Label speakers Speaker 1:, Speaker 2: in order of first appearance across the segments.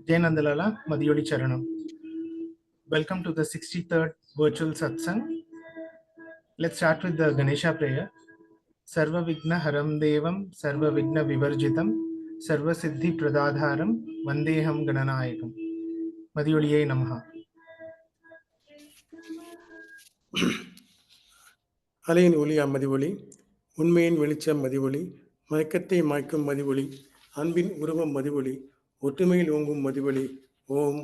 Speaker 1: Jai Nandalala Madhyoli Charanam. Welcome to the 63rd virtual satsang. Let's start with the Ganesha prayer. Sarva Vigna Haram Devam, Sarva Vigna Vivarjitam, Sarva Siddhi Pradadharam, Vandeham Gananayakam. Madhyoliye Namaha.
Speaker 2: அலையின் ஒளியாம் மதிவொளி, உண்மையின் வெளிச்சம் மதிவொளி, மயக்கத்தை மாய்க்கும் மதிவொளி, அன்பின் உருவம் மதிவொளி, ஒற்றுமையில் ஓங்கும் மதிவொளி. ஓம்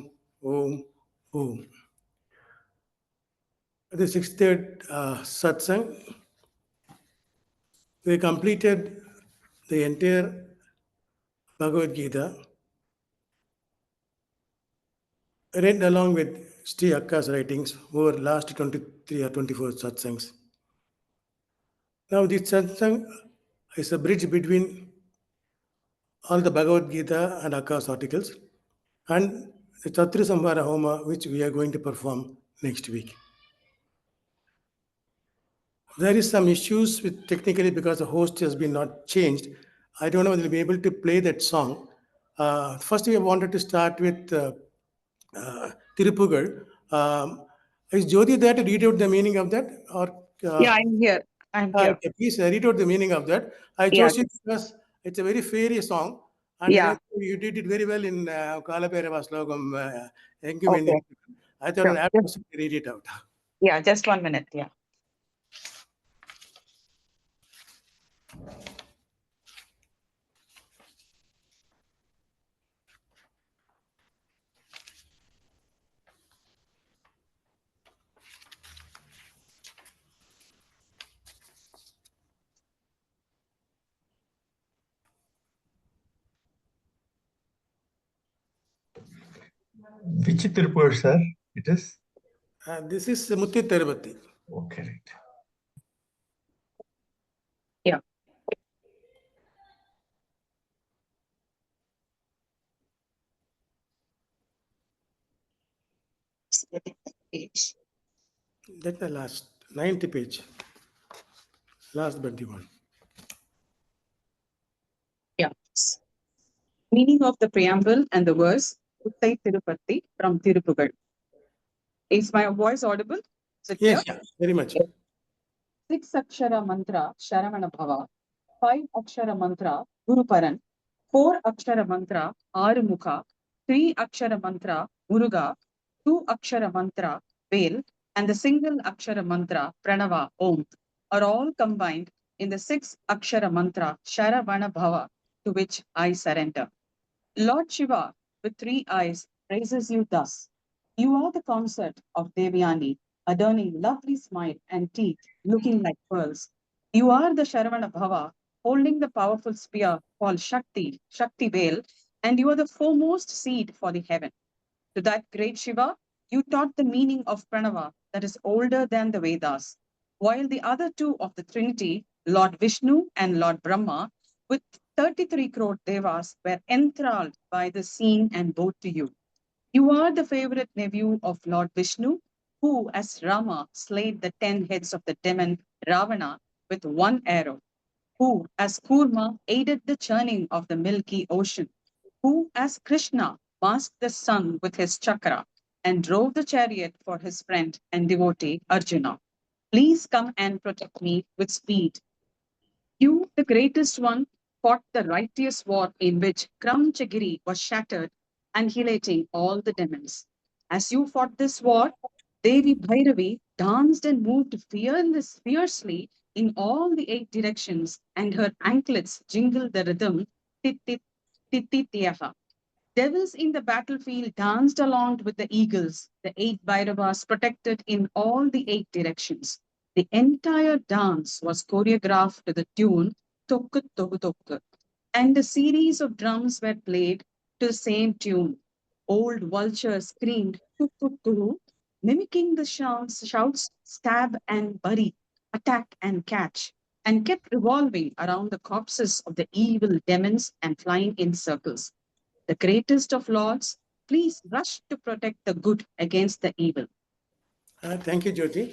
Speaker 2: ஓம் ஓம். The 63rd satsang. We completed the entire Bhagavad Gita, read along with Sri Akka's writings over last 23 or 24 satsangs. Now this satsang is a bridge between all the Bhagavad Gita and Akka's articles and the Chatru Samhara Homa, which we are going to perform next week. There is some issues with technically because the host has been not changed. I don't know whether we'll be able to play that song. First, we wanted to start with Tirupugal. Is Jyoti there to read out the meaning of that? Or
Speaker 3: yeah, I'm here.
Speaker 2: Okay, please read out the meaning of that. I chose it because it's a very fairy song, and you did it very well in Kalapera Slogam.
Speaker 3: Okay.
Speaker 2: I thought I have to read it out.
Speaker 3: Yeah, just 1 minute. Yeah.
Speaker 4: Which Tirupur, sir? It is?
Speaker 2: This is Mutti Tirupati.
Speaker 4: Okay, right.
Speaker 3: Yeah.
Speaker 2: That's the last 90th page. Last 21.
Speaker 3: Yeah. Meaning of the preamble and the verse Uttai Tirupati from Tirupugal. Is my voice audible?
Speaker 2: Yes, very much.
Speaker 3: 6 Akshara Mantra Sharavana Bhava, 5 Akshara Mantra Guru Paran, 4 Akshara Mantra Arumukha, 3 Akshara Mantra Muruga, 2 Akshara Mantra Vel, and the single Akshara Mantra Pranava Om are all combined in the 6 Akshara Mantra Sharavana Bhava, to which I surrender. Lord Shiva, with 3 eyes, praises you thus. You are the consort of Devyani, adorning lovely smile and teeth looking like pearls. You are the Sharavana Bhava, holding the powerful spear called Shakti Veil, and you are the foremost seed for the heaven. To that great Shiva, you taught the meaning of Pranava that is older than the Vedas, while the other 2 of the Trinity, Lord Vishnu and Lord Brahma, with 33 crore devas, were enthralled by the scene and bowed to you. You are the favorite nephew of Lord Vishnu, who, as Rama, slayed the 10 heads of the demon Ravana with 1 arrow, who, as Kurma, aided the churning of the milky ocean, who, as Krishna, masked the sun with his chakra and drove the chariot for his friend and devotee Arjuna. Please come and protect me with speed. You, the greatest one, fought the righteous war in which Kramchagiri was shattered, annihilating all the demons. As you fought this war, Devi Bhairavi danced and moved fiercely in all the 8 directions, and her anklets jingled the rhythm Tititiyaha. Devils in the battlefield danced along with the eagles, the 8 Bhairavas protected in all the 8 directions. The entire dance was choreographed to the tune Tokku Tokku Tokku, and a series of drums were played to the same tune. Old vultures screamed Tukku Tukku, mimicking the shouts stab and bury, attack and catch, and kept revolving around the corpses of the evil demons and flying in circles. The greatest of lords, please rush to protect the good against the evil.
Speaker 2: Thank you, Jyoti.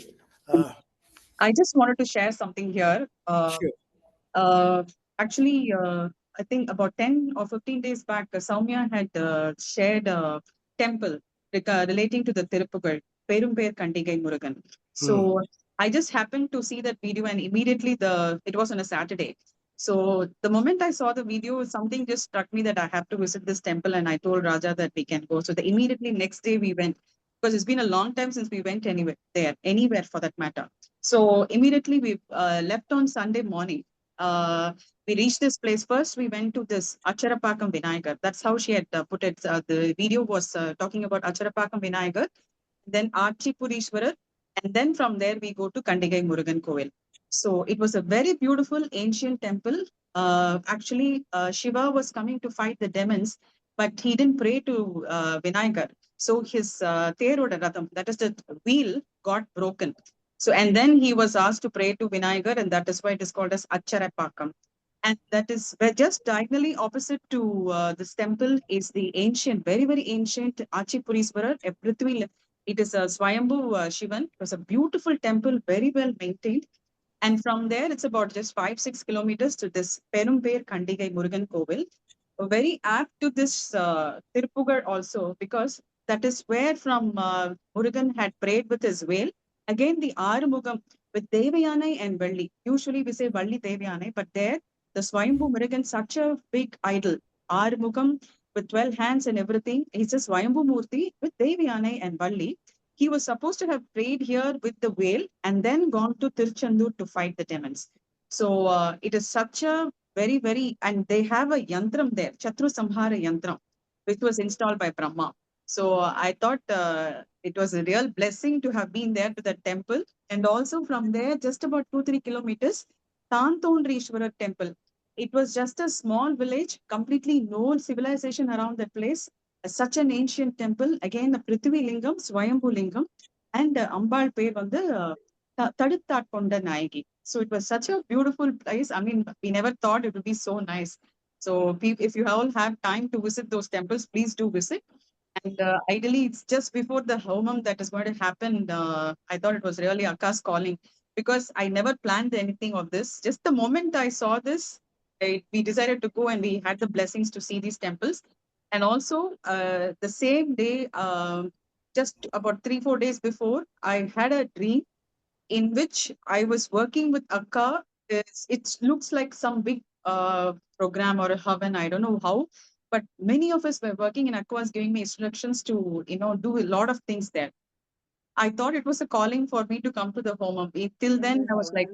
Speaker 3: I just wanted to share something here.
Speaker 2: Sure.
Speaker 3: Actually, I think about 10 or 15 days back, Soumya had shared a temple relating to the Tiruppugal, Perumper Kandigai Murugan. So I just happened to see that video, and immediately it was on a Saturday. So the moment I saw the video, something just struck me that I have to visit this temple, and I told Raja that we can go. So immediately next day we went, because it's been a long time since we went anywhere for that matter. So immediately we left on Sunday morning. We reached this place. First, we went to this Acharapakam Vinayagar. That's how she had put it. The video was talking about Acharapakam Vinayagar, then Archipurishwarar, and then from there we go to Kandigai Murugan Kovil. So it was a very beautiful ancient temple. Actually, Shiva was coming to fight the demons, but he didn't pray to Vinayagar. So his Teroda Ratham, that is the wheel, got broken. So, and then he was asked to pray to Vinayagar, and that is why it is called as Acharapakam. And that is just diagonally opposite to this temple is the ancient, very, very ancient Achipuriswarar, a Prithvi. It is a Swayambhu Shivan. It was a beautiful temple, very well maintained. And from there, it's about just 5-6 kilometers to this Perumper Kandigai Murugan Kovil. Very apt to this Tiruppugar also, because that is where from Murugan had prayed with his veil. Again, the Arumugam with Devayanai and Valli. Usually we say Valli Devayanai, but there the Swayambhu Murugan, such a big idol. Arumugam with 12 hands and everything. He's a Swayambhu Murti with Devayanai and Valli. He was supposed to have prayed here with the veil and then gone to Tirchandur to fight the demons. So it is such a very, very, and they have a yantram there, Chatru Samhara Yantram, which was installed by Brahma. So I thought it was a real blessing to have been there to that temple. And also from there, just about 2-3 kilometers, Tantondrishwara temple. It was just a small village, completely no civilization around that place. Such an ancient temple. Again, the Prithvi Lingam, Swayambhu Lingam, and Ambal Pe Vanda Taduttat Konda Nayagi. So it was such a beautiful place. I mean, we never thought it would be so nice. So if you all have time to visit those temples, please do visit. And ideally, it's just before the homam that is going to happen. I thought it was really Akka's calling, because I never planned anything of this. Just the moment I saw this, we decided to go, and we had the blessings to see these temples. And also, the same day, just about 3-4 days before, I had a dream in which I was working with Akka. It looks like some big program or a haven. I don't know how, but many of us were working, and Akka was giving me instructions to, do a lot of things there. I thought it was a calling for me to come to the home. Till then, I was like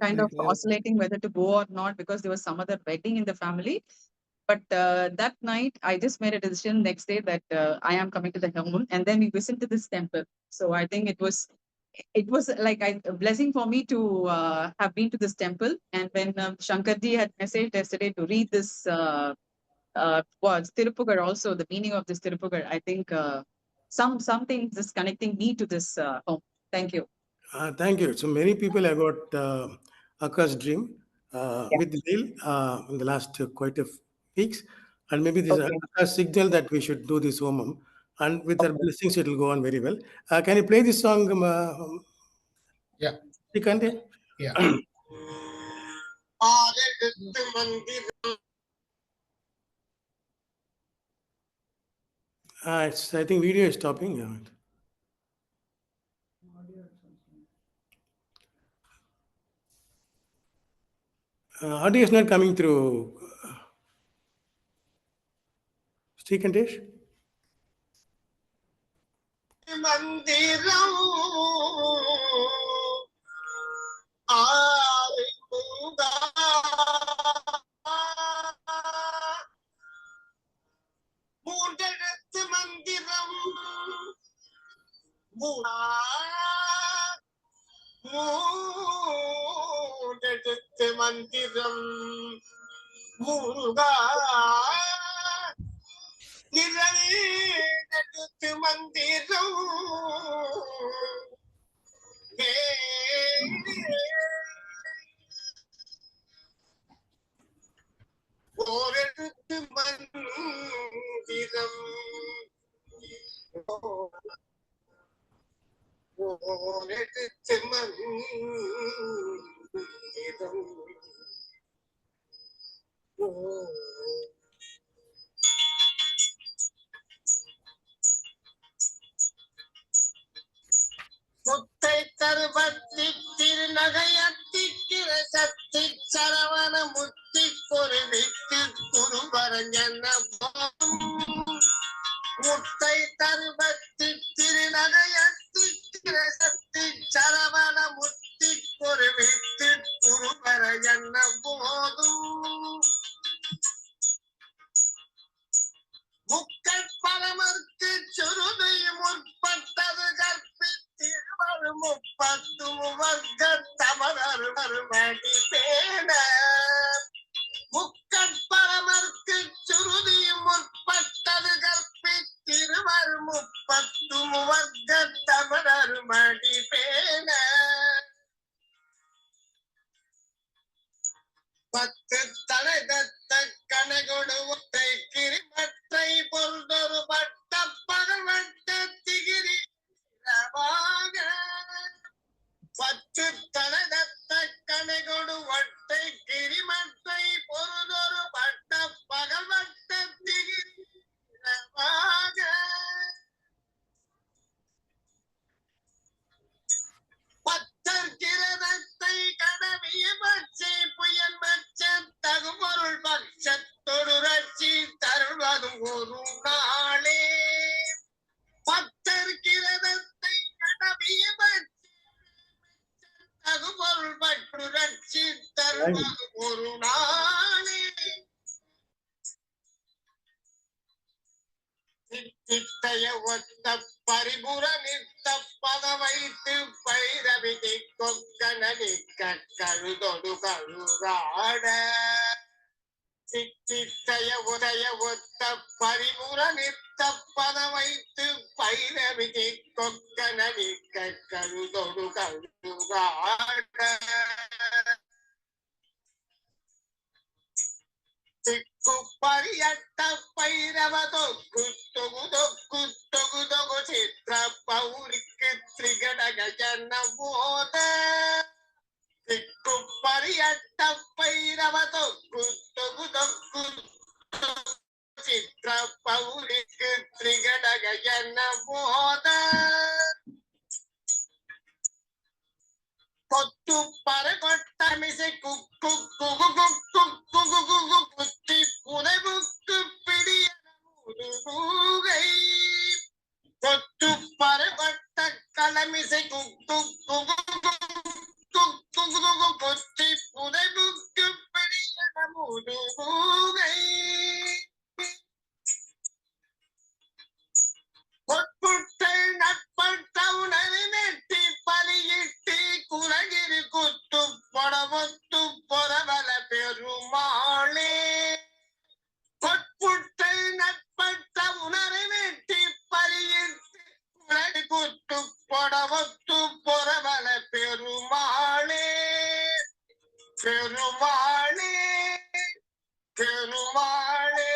Speaker 3: kind of oscillating whether to go or not, because there was some other wedding in the family. But that night, I just made a decision next day that I am coming to the home, and then we visited this temple. So I think it was like a blessing for me to have been to this temple. And when Shankarji had messaged yesterday to read this was Tiruppugar also, the meaning of this Tiruppugar, I think something is connecting me to this home. Thank you.
Speaker 2: Thank you. So many people have got Aka's dream with the deal in the last quite a weeks, and maybe this is
Speaker 3: Okay.
Speaker 2: a signal that we should do this homam, and with her blessings, it will go on very well. Can you play this song?
Speaker 1: Yeah.
Speaker 2: Srikante?
Speaker 1: Yeah.
Speaker 2: I think video is stopping. Yeah. Audio is not coming through. Srikantesh?
Speaker 5: మందిరం ఆరుగా మూడెడుத்து మందిరం மூடெடுத்து மந்திரம் முருகா நிழலெடுத்து மந்திரம் ஓரெடுத்து மந்திரம் ஓரெடுத்து மந்திரம் தருபத்தி திருநகையத்தி கிரசத்தி சரவண முத்தி பொருவித்து குருபரஞ்சன முத்தை தருபத்தி திருநகையத்தி கிரசத்தி சரவண முத்தி பொருவித்து குருபரஞ்சன போதும் முக்கள் பரமர்க்கு சுருதை முற்பட்டது கற்பித்திருவள் முப்பத்து வர்க்க தமரர் மருமடி பேண முக்கள் பரமர்க்கு சுருதி முற்பட்டது கற்பித்திருவள் முப்பத்து வர்க்க தமரர் மடி பேண பத்து தலைதத்த கனகொடு ஒத்தை கிரிமற்றை பொருந்தொரு பட்ட பகவட்ட திகிரி பத்து தலைதத்த கனகொடு ஒட்டை கிரிமற்றை பொருந்தொரு பட்ட பகவட்ட திகிரி பத்தர் கிரதத்தை கடவிய பட்சை புயல் மச்ச தகுபொருள் பட்சத்தொடு ரட்சி தருவதும் ஒரு நாளே பத்தர் கிரதத்தை கடவிய பட்சை தகுபொருள் பட்டு ரட்சி தருவதும் ஒரு நாளே திட்டய ஒத்த பரிபுர நித்த பத வைத்து பைரவிகை கொக்கனடி கழுதொடு கழுகாட திட்டய உதய ஒத்த பரிபுர நித்த பத வைத்து பைரவிகை கொக்கனடி கழுதொடு கழுகாட திக்கு பரியட்ட பைரவ தொக்கு தொகு தொக்கு தொகு தொகு சித்திர பௌரிக்கு திரிகடக ஜன போத திக்கு பரியட்ட பைரவ தொக்கு தொகு தொக்கு சித்திர பௌரிக்கு திரிகடக ஜன போத கொத்து பரகொட்ட மிசை குக்கு குகு குக்கு குகு குகு குத்தி புனைவுக்கு பிடிய முருகை கொத்து பரகொட்ட கலமிசை குக்கு குகு குகு குகு குத்தி புனைவுக்கு பிடிய முருகை பொற்புட்டை நட்பட்ட உணவு நெட்டி பலியிட்டி குலகிரி குத்து பொடவொத்து பொறவல பெருமாளே பொற்புட்டை நட்பட்ட உணவு நெட்டி பலியிட்டி குலகிரி குத்து பொடவொத்து பொறவல பெருமாளே பெருமாளே பெருமாளே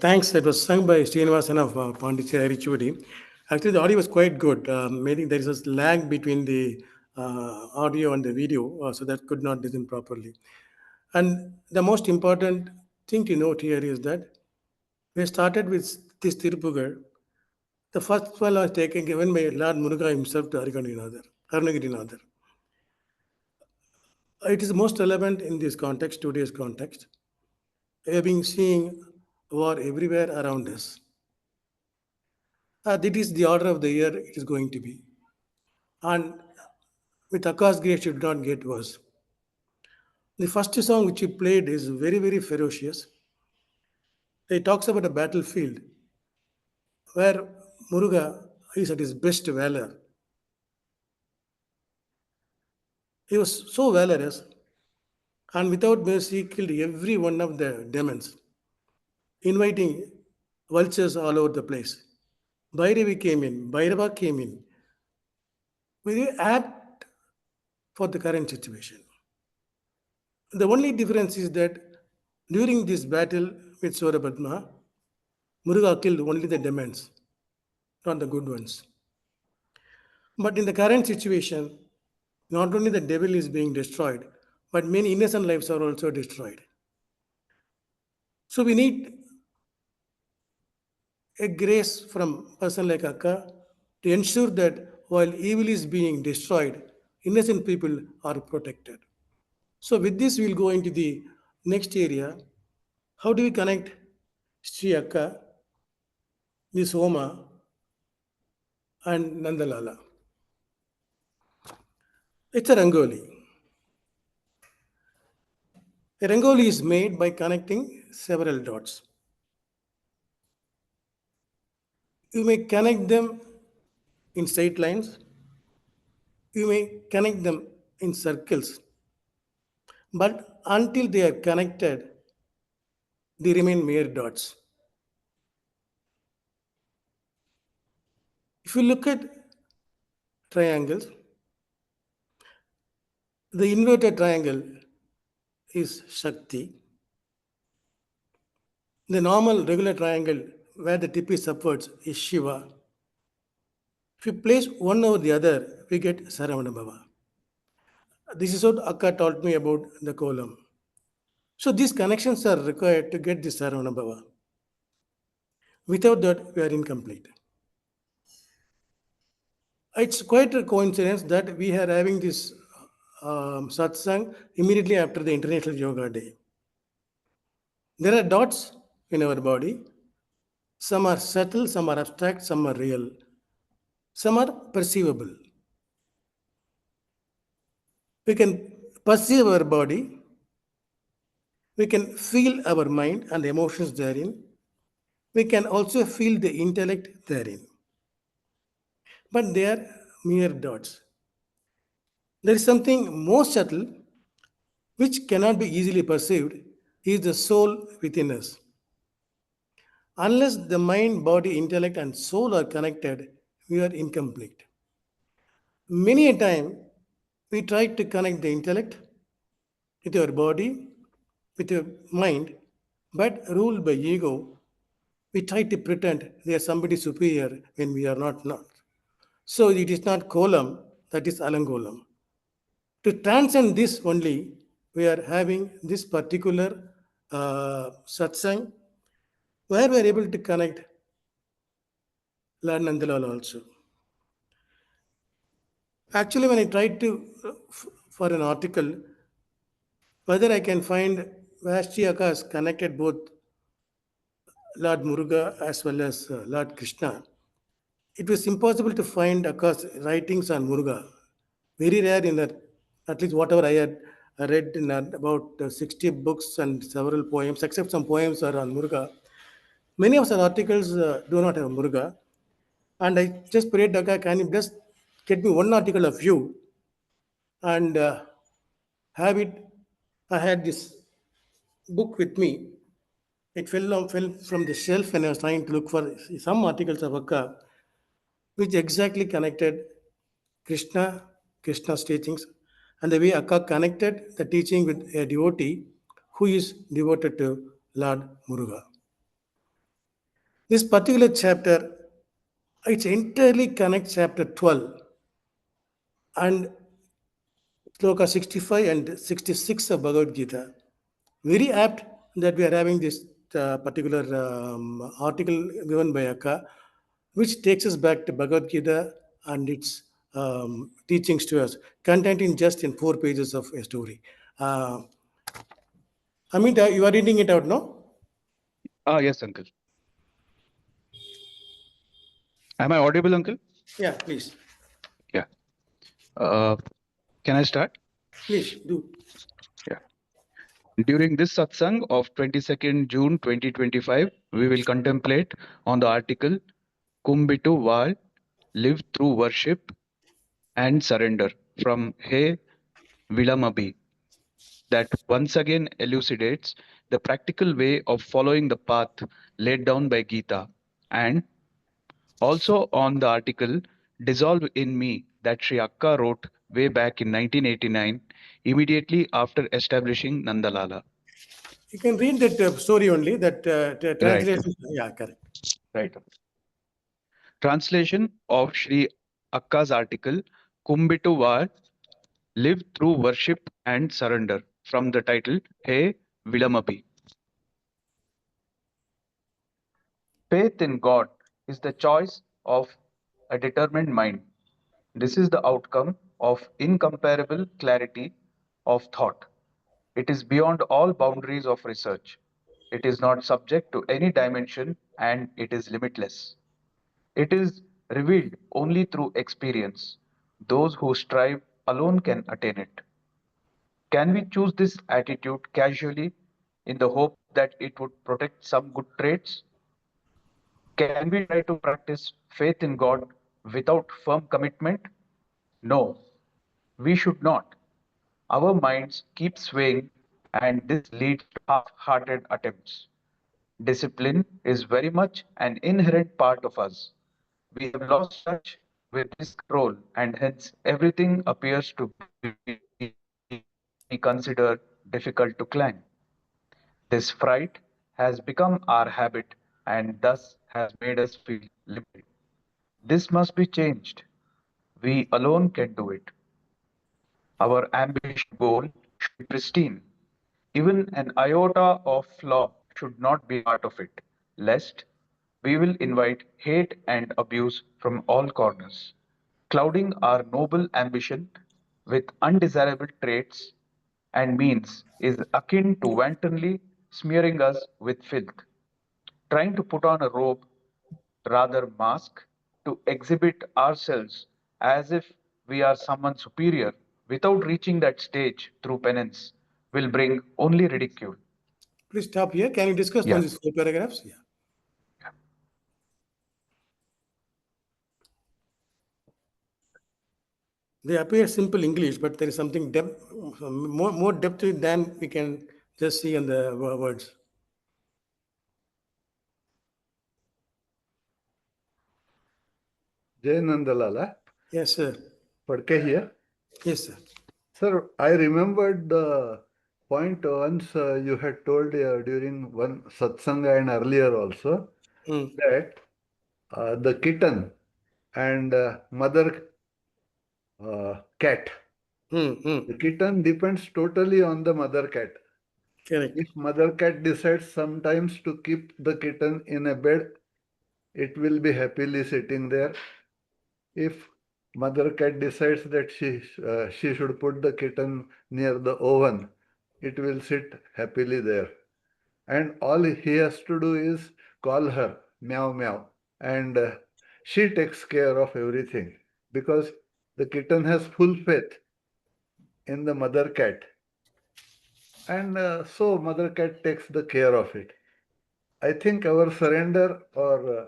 Speaker 2: Thanks. It was sung by Srinivasan of Pondicherry, Arichudi. Actually, the audio was quite good. Maybe there is a lag between the audio and the video, so that could not listen properly. And the most important thing to note here is that we started with this Tirupugar. The first one was taken given by Lord Muruga himself to Arunagirinadar. It is most relevant in this context, today's context. We have been seeing war everywhere around us. That is the order of the year it is going to be. And with Akash grace, it should not get worse. The first song which he played is very, very ferocious. It talks about a battlefield where Muruga is at his best valor. He was so valorous and without mercy killed every one of the demons, inviting vultures all over the place. Bhairava came in. Very apt for the current situation. The only difference is that during this battle with Surabhadma, Muruga killed only the demons. not the good ones. But in the current situation, not only the devil is being destroyed, but many innocent lives are also destroyed. So we need a grace from person like Akka to ensure that while evil is being destroyed, innocent people are protected. So with this, we'll go into the next area. How do we connect Sri Akka, this Homa, and Nandalala? It's a Rangoli. A Rangoli is made by connecting several dots. You may connect them in straight lines. You may connect them in circles. But until they are connected, they remain mere dots. If you look at triangles, the inverted triangle is Shakti. The normal regular triangle where the tip is upwards is Shiva. If you place one over the other, we get Saravanabhava. This is what Akka taught me about the column. So these connections are required to get the Saravanabhava. Without that, we are incomplete. It's quite a coincidence that we are having this satsang immediately after the International Yoga Day. There are dots in our body. Some are subtle, some are abstract, some are real, some are perceivable. We can perceive our body, we can feel our mind and emotions therein, we can also feel the intellect therein. But they are mere dots. There is something more subtle which cannot be easily perceived, is the soul within us. Unless the mind, body, intellect, and soul are connected, we are incomplete. Many a time, we try to connect the intellect with your body, with your mind, but ruled by ego, we try to pretend they are somebody superior when we are not. So it is not kolam, that is alangolam. To transcend this only, we are having this particular satsang where we are able to connect Lord Nandalala also. Actually, when I tried to, for an article, whether I can find where Sri Akka has connected both Lord Muruga as well as Lord Krishna, it was impossible to find Akka's writings on Muruga. Very rare in that, at least whatever I had read in about 60 books and several poems, except some poems are on Muruga. Many of the articles do not have Muruga. And I just prayed, Akka, can you just get me one article of you and have it? I had this book with me. It fell from the shelf when I was trying to look for some articles of Akka, which exactly connected Krishna's teachings, and the way Akka connected the teaching with a devotee who is devoted to Lord Muruga. This particular chapter, it entirely connects chapter 12 and sloka 65 and 66 of Bhagavad Gita. Very apt that we are having this particular article given by Akka, which takes us back to Bhagavad Gita and its teachings to us, contained in just in 4 pages of a story. Amita, you are reading it out, no?
Speaker 6: Yes, uncle. Am I audible, uncle?
Speaker 2: Yeah, please.
Speaker 6: Yeah. Can I start?
Speaker 2: Please do.
Speaker 6: Yeah. During this satsang of 22nd June 2025, we will contemplate on the article Kumbitu Vazh, Live Through Worship and Surrender from Vilambi, that once again elucidates the practical way of following the path laid down by Gita, and also on the article Dissolve in Me that Sri Akka wrote way back in 1989, immediately after establishing Nandalala.
Speaker 2: You can read that story only, that
Speaker 6: Right.
Speaker 2: translation. Yeah, correct.
Speaker 6: Right. Translation of Sri Akka's article, Kumbitu Vazh, Live Through Worship and Surrender, from the title, Hey Vilambi. Faith in God is the choice of a determined mind. This is the outcome of incomparable clarity of thought. It is beyond all boundaries of research. It is not subject to any dimension and it is limitless. It is revealed only through experience. Those who strive alone can attain it. Can we choose this attitude casually in the hope that it would protect some good traits? Can we try to practice faith in God without firm commitment? No, we should not. Our minds keep swaying, and this leads to half-hearted attempts. Discipline is very much an inherent part of us. We have lost touch with this control, and hence everything appears to be considered difficult to climb. This fright has become our habit and thus has made us feel limited. This must be changed. We alone can do it. Our ambition goal should be pristine. Even an iota of flaw should not be part of it, lest we will invite hate and abuse from all corners. Clouding our noble ambition with undesirable traits and means is akin to wantonly smearing us with filth, trying to put on a robe, rather mask, to exhibit ourselves as if we are someone superior without reaching that stage through penance will bring only ridicule.
Speaker 2: Please stop here. Can you discuss on
Speaker 6: Yeah.
Speaker 2: these 4 paragraphs? Yeah. They appear simple English, but there is something more depth to it than we can just see on the words.
Speaker 4: Jai Nandalala,
Speaker 2: Yes, sir.
Speaker 4: Padke here.
Speaker 2: Yes, sir.
Speaker 4: Sir, I remembered the point once you had told during one satsanga and earlier also that the kitten and mother cat. The kitten depends totally on the mother cat.
Speaker 2: Correct.
Speaker 4: If mother cat decides sometimes to keep the kitten in a bed, it will be happily sitting there. If mother cat decides that she should put the kitten near the oven, it will sit happily there. And all he has to do is call her, meow meow, and she takes care of everything because the kitten has full faith in the mother cat. And so mother cat takes the care of it. I think our surrender or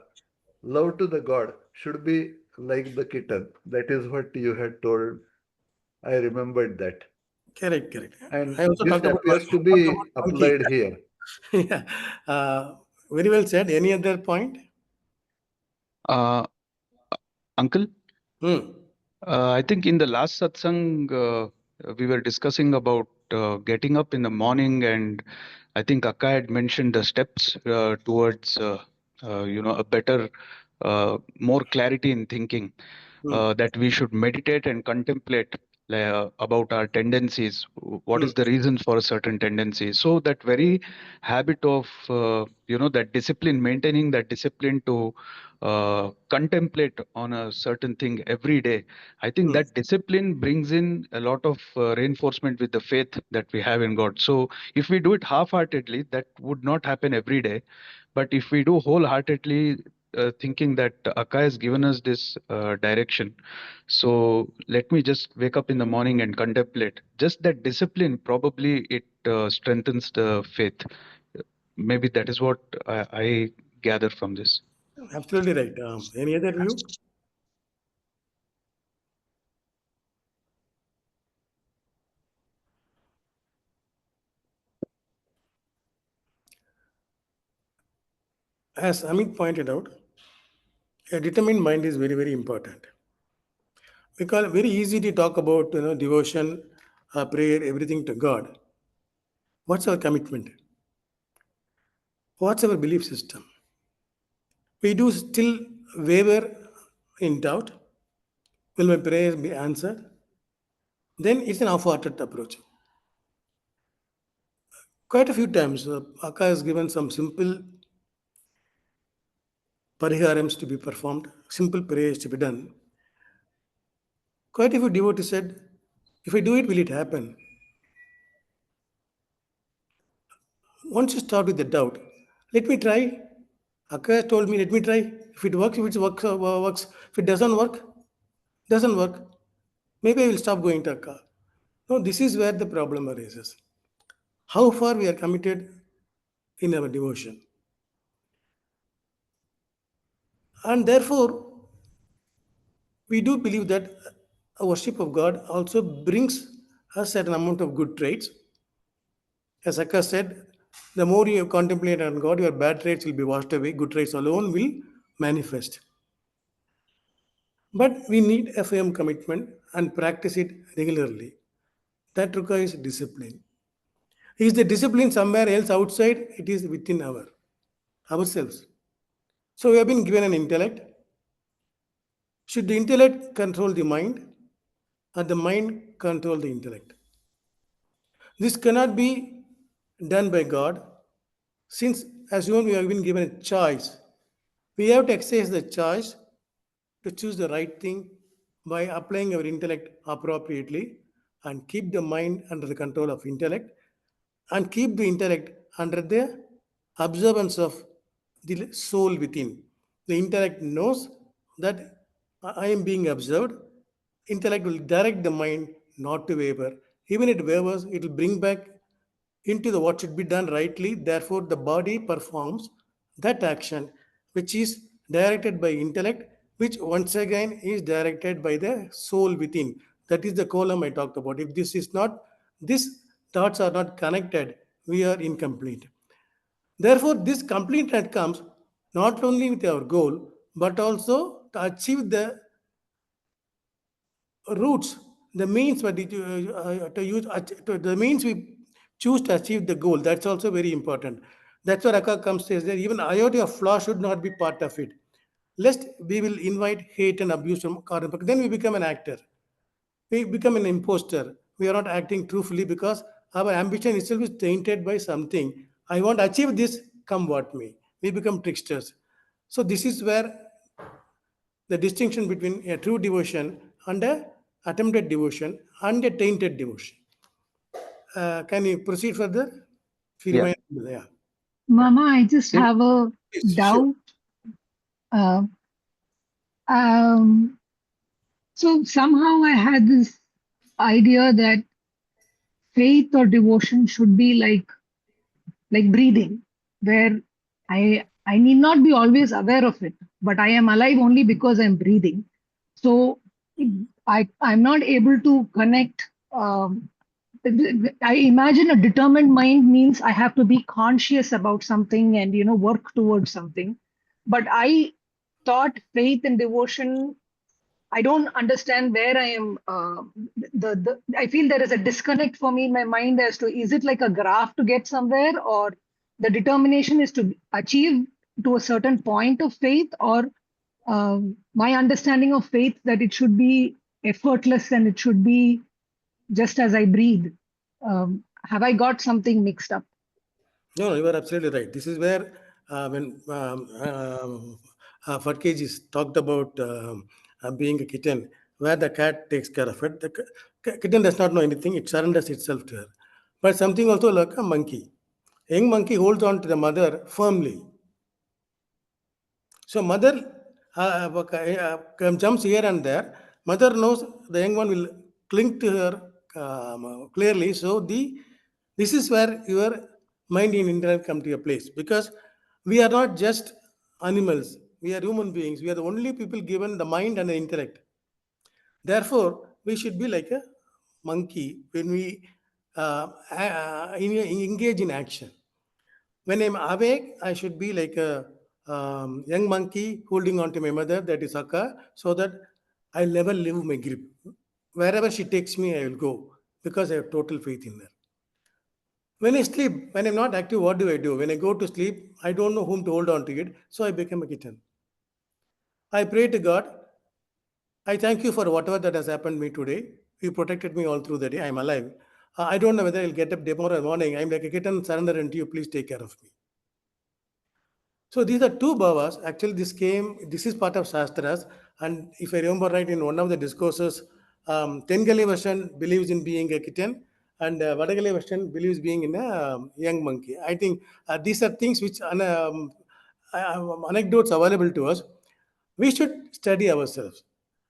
Speaker 4: love to the God should be like the kitten. That is what you had told. I remembered that.
Speaker 2: Correct.
Speaker 4: And
Speaker 2: I also
Speaker 4: this
Speaker 2: talked about
Speaker 4: appears to be
Speaker 2: monkey.
Speaker 4: applied here.
Speaker 2: Yeah. Very well said. Any other point?
Speaker 6: Uncle, I think in the last satsang, we were discussing about getting up in the morning, and I think Akka had mentioned the steps towards a better, more clarity in thinking. That we should meditate and contemplate about our tendencies. What is the reason for a certain tendency? So that very habit of that discipline, maintaining that discipline to contemplate on a certain thing every day. I think that discipline brings in a lot of reinforcement with the faith that we have in God. So if we do it half-heartedly, that would not happen every day. But if we do wholeheartedly, thinking that Akka has given us this direction, so let me just wake up in the morning and contemplate. Just that discipline, probably it strengthens the faith. Maybe that is what I gather from this.
Speaker 2: Absolutely right. Any other view? As Amit pointed out, a determined mind is very, very important. Because very easy to talk about devotion, prayer, everything to God. What's our commitment? What's our belief system? We do still waver in doubt? Will my prayer be answered? Then it's an half-hearted approach. Quite a few times, Akka has given some simple pariharams to be performed, simple prayers to be done. Quite a few devotees said, if I do it, will it happen? Once you start with the doubt, let me try. Akka told me, let me try. If it works, if it works, works. If it doesn't work, doesn't work. Maybe I will stop going to Akka. No, this is where the problem arises. How far we are committed in our devotion. And therefore, we do believe that a worship of God also brings a certain amount of good traits. As Akka said, the more you contemplate on God, your bad traits will be washed away, good traits alone will manifest. But we need a firm commitment and practice it regularly. That requires discipline. Is the discipline somewhere else outside? It is within ourselves. So we have been given an intellect. Should the intellect control the mind or the mind control the intellect? This cannot be done by God, since as human we have been given a choice. We have to exercise the choice to choose the right thing by applying our intellect appropriately and keep the mind under the control of intellect and keep the intellect under the observance of the soul within. The intellect knows that I am being observed. Intellect will direct the mind not to waver. Even it wavers, it will bring back into the what should be done rightly. Therefore, the body performs that action which is directed by intellect, which once again is directed by the soul within. That is the column I talked about. If this is not, these thoughts are not connected, we are incomplete. Therefore, this completeness comes not only with our goal, but also to achieve the roots, the means, but to use the means we choose to achieve the goal. That's also very important. That's where Akka comes says that even iota of flaw should not be part of it. Lest we will invite hate and abuse from Karma. Then we become an actor. We become an imposter. We are not acting truthfully because our ambition itself is tainted by something. I want to achieve this, come what may. We become tricksters. So this is where the distinction between a true devotion and a attempted devotion and a tainted devotion. Can you proceed further? If you
Speaker 6: Yeah.
Speaker 2: remind me, yeah.
Speaker 7: Mama, I just
Speaker 6: Yes.
Speaker 7: have a
Speaker 2: Yes,
Speaker 7: doubt.
Speaker 2: sure.
Speaker 7: Uh, so somehow I had this idea that faith or devotion should be like breathing, where I need not be always aware of it, but I am alive only because I'm breathing. So I'm not able to connect. I imagine a determined mind means I have to be conscious about something and work towards something. But I thought faith and devotion, I don't understand where I am. I feel there is a disconnect for me in my mind as to, is it like a graph to get somewhere, or the determination is to achieve to a certain point of faith, or my understanding of faith that it should be effortless and it should be just as I breathe. Have I got something mixed up?
Speaker 2: No, you are absolutely right. This is where when Fatkeji talked about being a kitten, where the cat takes care of it. The kitten does not know anything; it surrenders itself to her. But something also like a monkey. Young monkey holds on to the mother firmly. So mother jumps here and there. Mother knows the young one will cling to her clearly. So this is where your mind and intellect come to a place, because we are not just animals. We are human beings. We are the only people given the mind and the intellect. Therefore, we should be like a monkey when we engage in action. When I'm awake, I should be like a young monkey holding on to my mother, that is Akka, so that I'll never leave my grip. Wherever she takes me, I will go because I have total faith in her. When I sleep, when I'm not active, what do? When I go to sleep, I don't know whom to hold on to it, so I become a kitten. I pray to God, I thank you for whatever that has happened to me today. You protected me all through the day. I'm alive. I don't know whether I'll get up tomorrow morning. I'm like a kitten, surrender into you. Please take care of me. So these are two bhavas. Actually, this is part of Shastras. And if I remember right, in one of the discourses, Tengali version believes in being a kitten, and Vadagali version believes being in a young monkey. I think these are things which anecdotes available to us. We should study ourselves.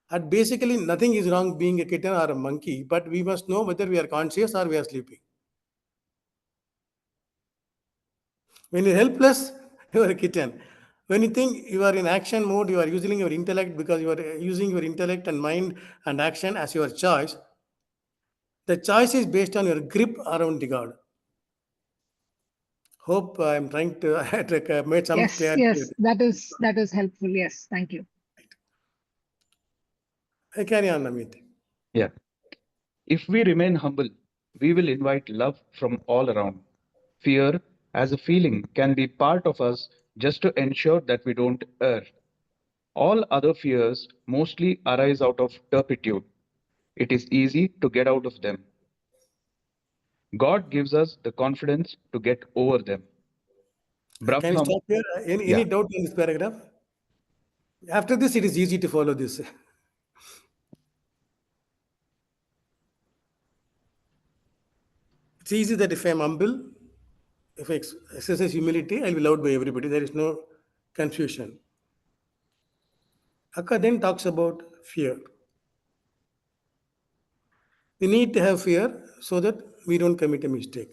Speaker 2: And basically, nothing is wrong being a kitten or a monkey, but we must know whether we are conscious or we are sleeping. When you're helpless, you are a kitten. When you think you are in action mode, you are using your intellect because you are using your intellect and mind and action as your choice. The choice is based on your grip around the God. Hope I'm trying to I made some
Speaker 7: Yes,
Speaker 2: clarity.
Speaker 7: yes, that is helpful. Yes, thank you.
Speaker 2: I carry on, Amit.
Speaker 6: Yeah. If we remain humble, we will invite love from all around. Fear, as a feeling, can be part of us just to ensure that we don't err. All other fears mostly arise out of turpitude. It is easy to get out of them. God gives us the confidence to get over them.
Speaker 2: Can you
Speaker 6: Brahman,
Speaker 2: stop here? Any
Speaker 6: yeah,
Speaker 2: doubt in this paragraph? After this, it is easy to follow this. It's easy that if I'm humble, if I exercise humility, I'll be loved by everybody. There is no confusion. Akka then talks about fear. We need to have fear so that we don't commit a mistake.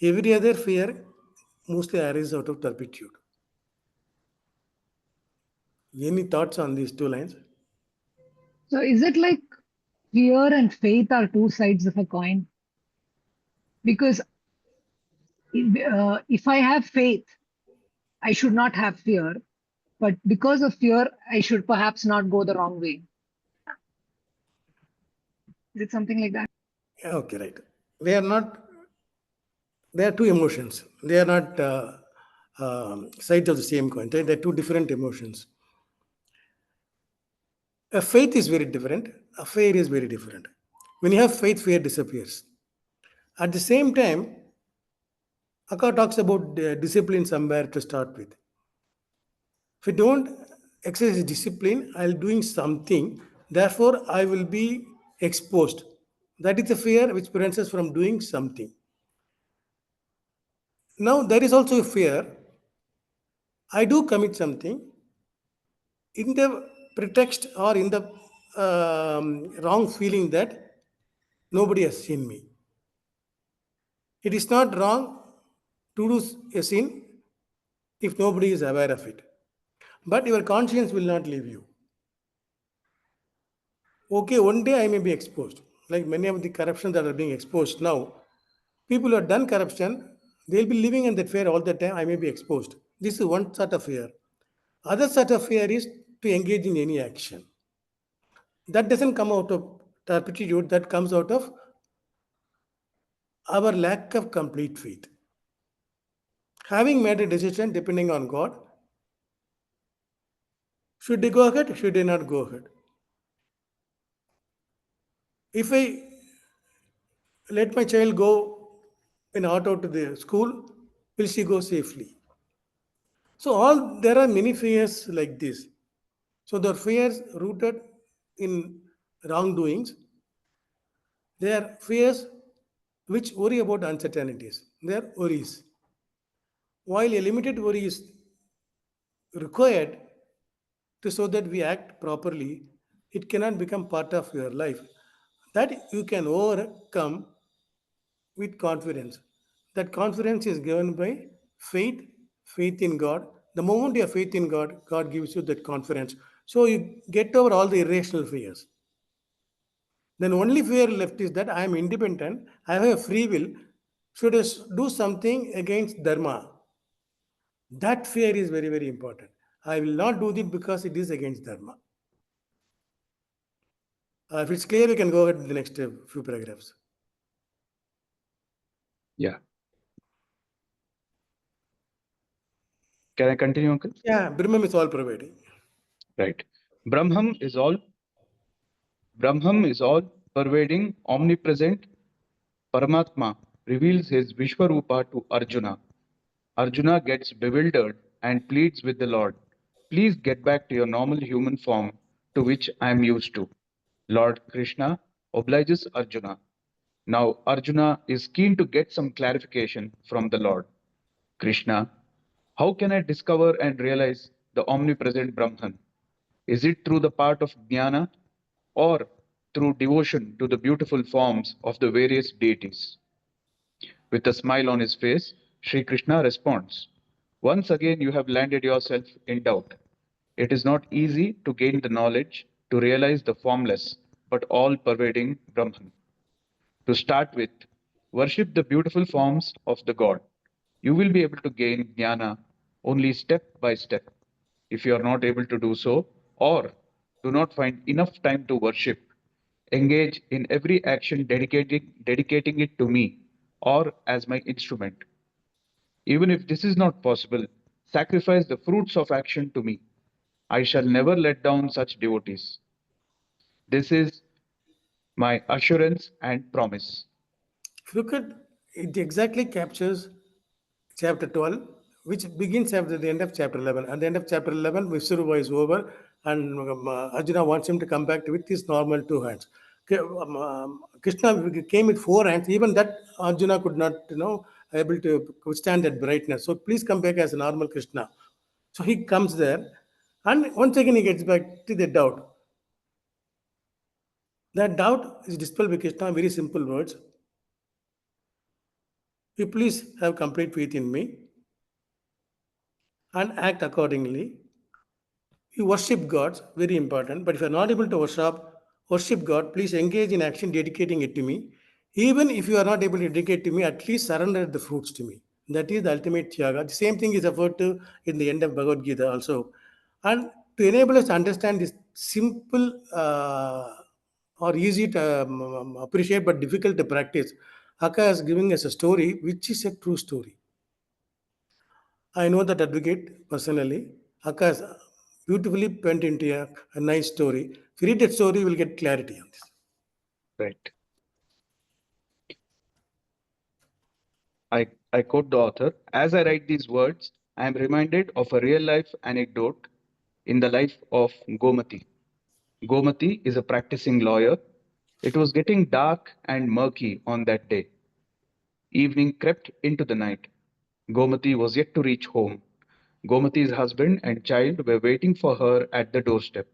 Speaker 2: Every other fear mostly arises out of turpitude. Any thoughts on these two lines?
Speaker 7: So is it like fear and faith are two sides of a coin? Because if I have faith, I should not have fear. But because of fear, I should perhaps not go the wrong way. Is it something like that?
Speaker 2: Yeah, okay, right. They are not, they are two emotions. They are not sides of the same coin. They are two different emotions. A faith is very different. A fear is very different. When you have faith, fear disappears. At the same time, Akka talks about discipline somewhere to start with. If I don't exercise discipline, I'll doing something. Therefore, I will be exposed. That is a fear which prevents us from doing something. Now, there is also a fear. I do commit something in the pretext or in the wrong feeling that nobody has seen me. It is not wrong to do a sin if nobody is aware of it. But your conscience will not leave you. Okay, one day I may be exposed. Like many of the corruptions that are being exposed now, people who have done corruption, they'll be living in that fear all the time. I may be exposed. This is one sort of fear. Other sort of fear is to engage in any action. That doesn't come out of turpitude, that comes out of our lack of complete faith. Having made a decision depending on God, should I go ahead? Should I not go ahead? If I let my child go in auto to the school, will she go safely? So there are many fears like this. So the fears rooted in wrongdoings, they are fears which worry about uncertainties. They are worries. While a limited worry is required to so that we act properly, it cannot become part of your life. That you can overcome with confidence. That confidence is given by faith, faith in God. The moment you have faith in God, God gives you that confidence. So you get over all the irrational fears. Then only fear left is that I am independent, I have a free will. Should I do something against Dharma? That fear is very, very important. I will not do it because it is against Dharma. If it's clear, we can go ahead with the next few paragraphs.
Speaker 6: yeah. Can I continue, Uncle?
Speaker 2: Yeah, Brahman is all providing.
Speaker 6: Right. Brahman is all Brahman is all pervading, omnipresent. Paramatma reveals his Vishwarupa to Arjuna. Arjuna gets bewildered and pleads with the Lord, please get back to your normal human form to which I am used to. Lord Krishna obliges Arjuna. Now Arjuna is keen to get some clarification from the Lord. Krishna, how can I discover and realize the omnipresent Brahman? Is it through the part of jnana or through devotion to the beautiful forms of the various deities? With a smile on his face, Sri Krishna responds, once again you have landed yourself in doubt. It is not easy to gain the knowledge to realize the formless but all pervading Brahman. To start with, worship the beautiful forms of the God. You will be able to gain jnana only step by step. If you are not able to do so, or do not find enough time to worship, engage in every action dedicating it to me or as my instrument. Even if this is not possible, sacrifice the fruits of action to me. I shall never let down such devotees. This is my assurance and promise.
Speaker 2: If you look at it, exactly captures chapter 12, which begins after the end of chapter 11. At the end of chapter 11, Vishwarupa is over, and Arjuna wants him to come back with his normal two hands. Krishna came with four hands. Even that Arjuna could not, able to withstand that brightness. So please come back as a normal Krishna. So he comes there, and once again he gets back to the doubt. That doubt is dispelled by Krishna in very simple words. You please have complete faith in me and act accordingly. You worship gods, very important. But if you are not able to worship God, please engage in action dedicating it to me. Even if you are not able to dedicate to me, at least surrender the fruits to me. That is the ultimate tyaga. The same thing is referred to in the end of Bhagavad Gita also. And to enable us to understand this simple or easy to appreciate but difficult to practice, Akka is giving us a story which is a true story. I know that advocate personally. Akka has beautifully penned into a nice story. If you read that story, you will get clarity on this.
Speaker 6: Right. I quote the author. As I write these words, I am reminded of a real life anecdote in the life of Gomati. Gomati is a practicing lawyer. It was getting dark and murky on that day. Evening crept into the night. Gomati was yet to reach home. Gomati's husband and child were waiting for her at the doorstep.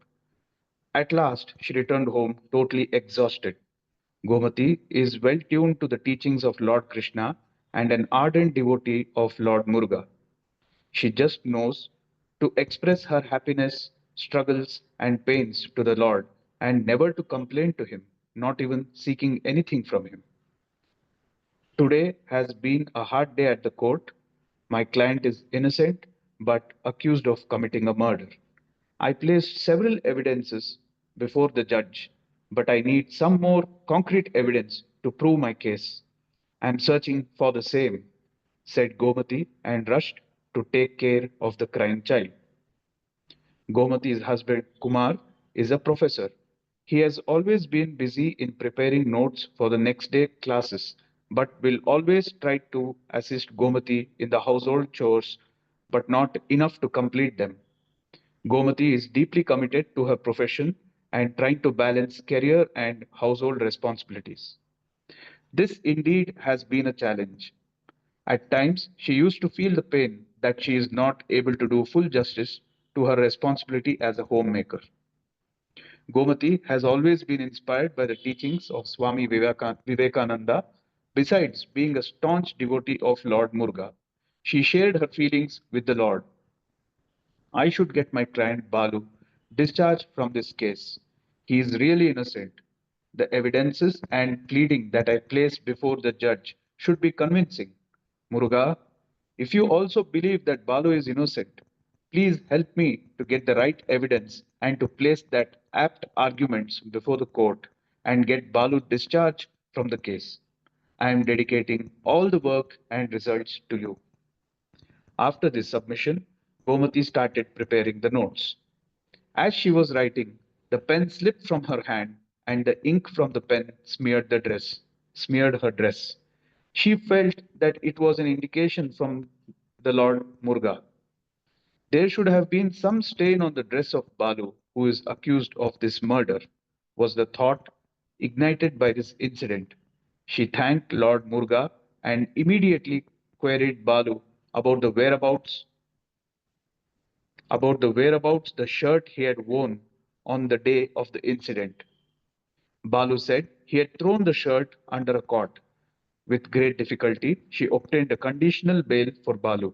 Speaker 6: At last, she returned home totally exhausted. Gomati is well tuned to the teachings of Lord Krishna and an ardent devotee of Lord Muruga. She just knows to express her happiness, struggles, and pains to the Lord and never to complain to him, not even seeking anything from him. Today has been a hard day at the court. My client is innocent but accused of committing a murder. I placed several evidences before the judge, but I need some more concrete evidence to prove my case. I am searching for the same, said Gomati and rushed to take care of the crying child. Gomati's husband, Kumar, is a professor. He has always been busy in preparing notes for the next day classes, but will always try to assist Gomati in the household chores, but not enough to complete them. Gomati is deeply committed to her profession and trying to balance career and household responsibilities. This indeed has been a challenge. At times, she used to feel the pain that she is not able to do full justice to her responsibility as a homemaker. Gomati has always been inspired by the teachings of Swami Vivekananda. Besides being a staunch devotee of Lord Muruga, she shared her feelings with the Lord. I should get my client Balu discharged from this case. He is really innocent. The evidences and pleading that I place before the judge should be convincing. Muruga, if you also believe that Balu is innocent, please help me to get the right evidence and to place that apt arguments before the court and get Balu discharged from the case. I am dedicating all the work and results to you. After this submission, Gomati started preparing the notes. As she was writing, the pen slipped from her hand and the ink from the pen smeared her dress. She felt that it was an indication from the Lord Murga. There should have been some stain on the dress of Balu, who is accused of this murder, was the thought ignited by this incident. She thanked Lord Murga and immediately queried Balu about the whereabouts the shirt he had worn on the day of the incident. Balu said he had thrown the shirt under a cot. With great difficulty, she obtained a conditional bail for Balu.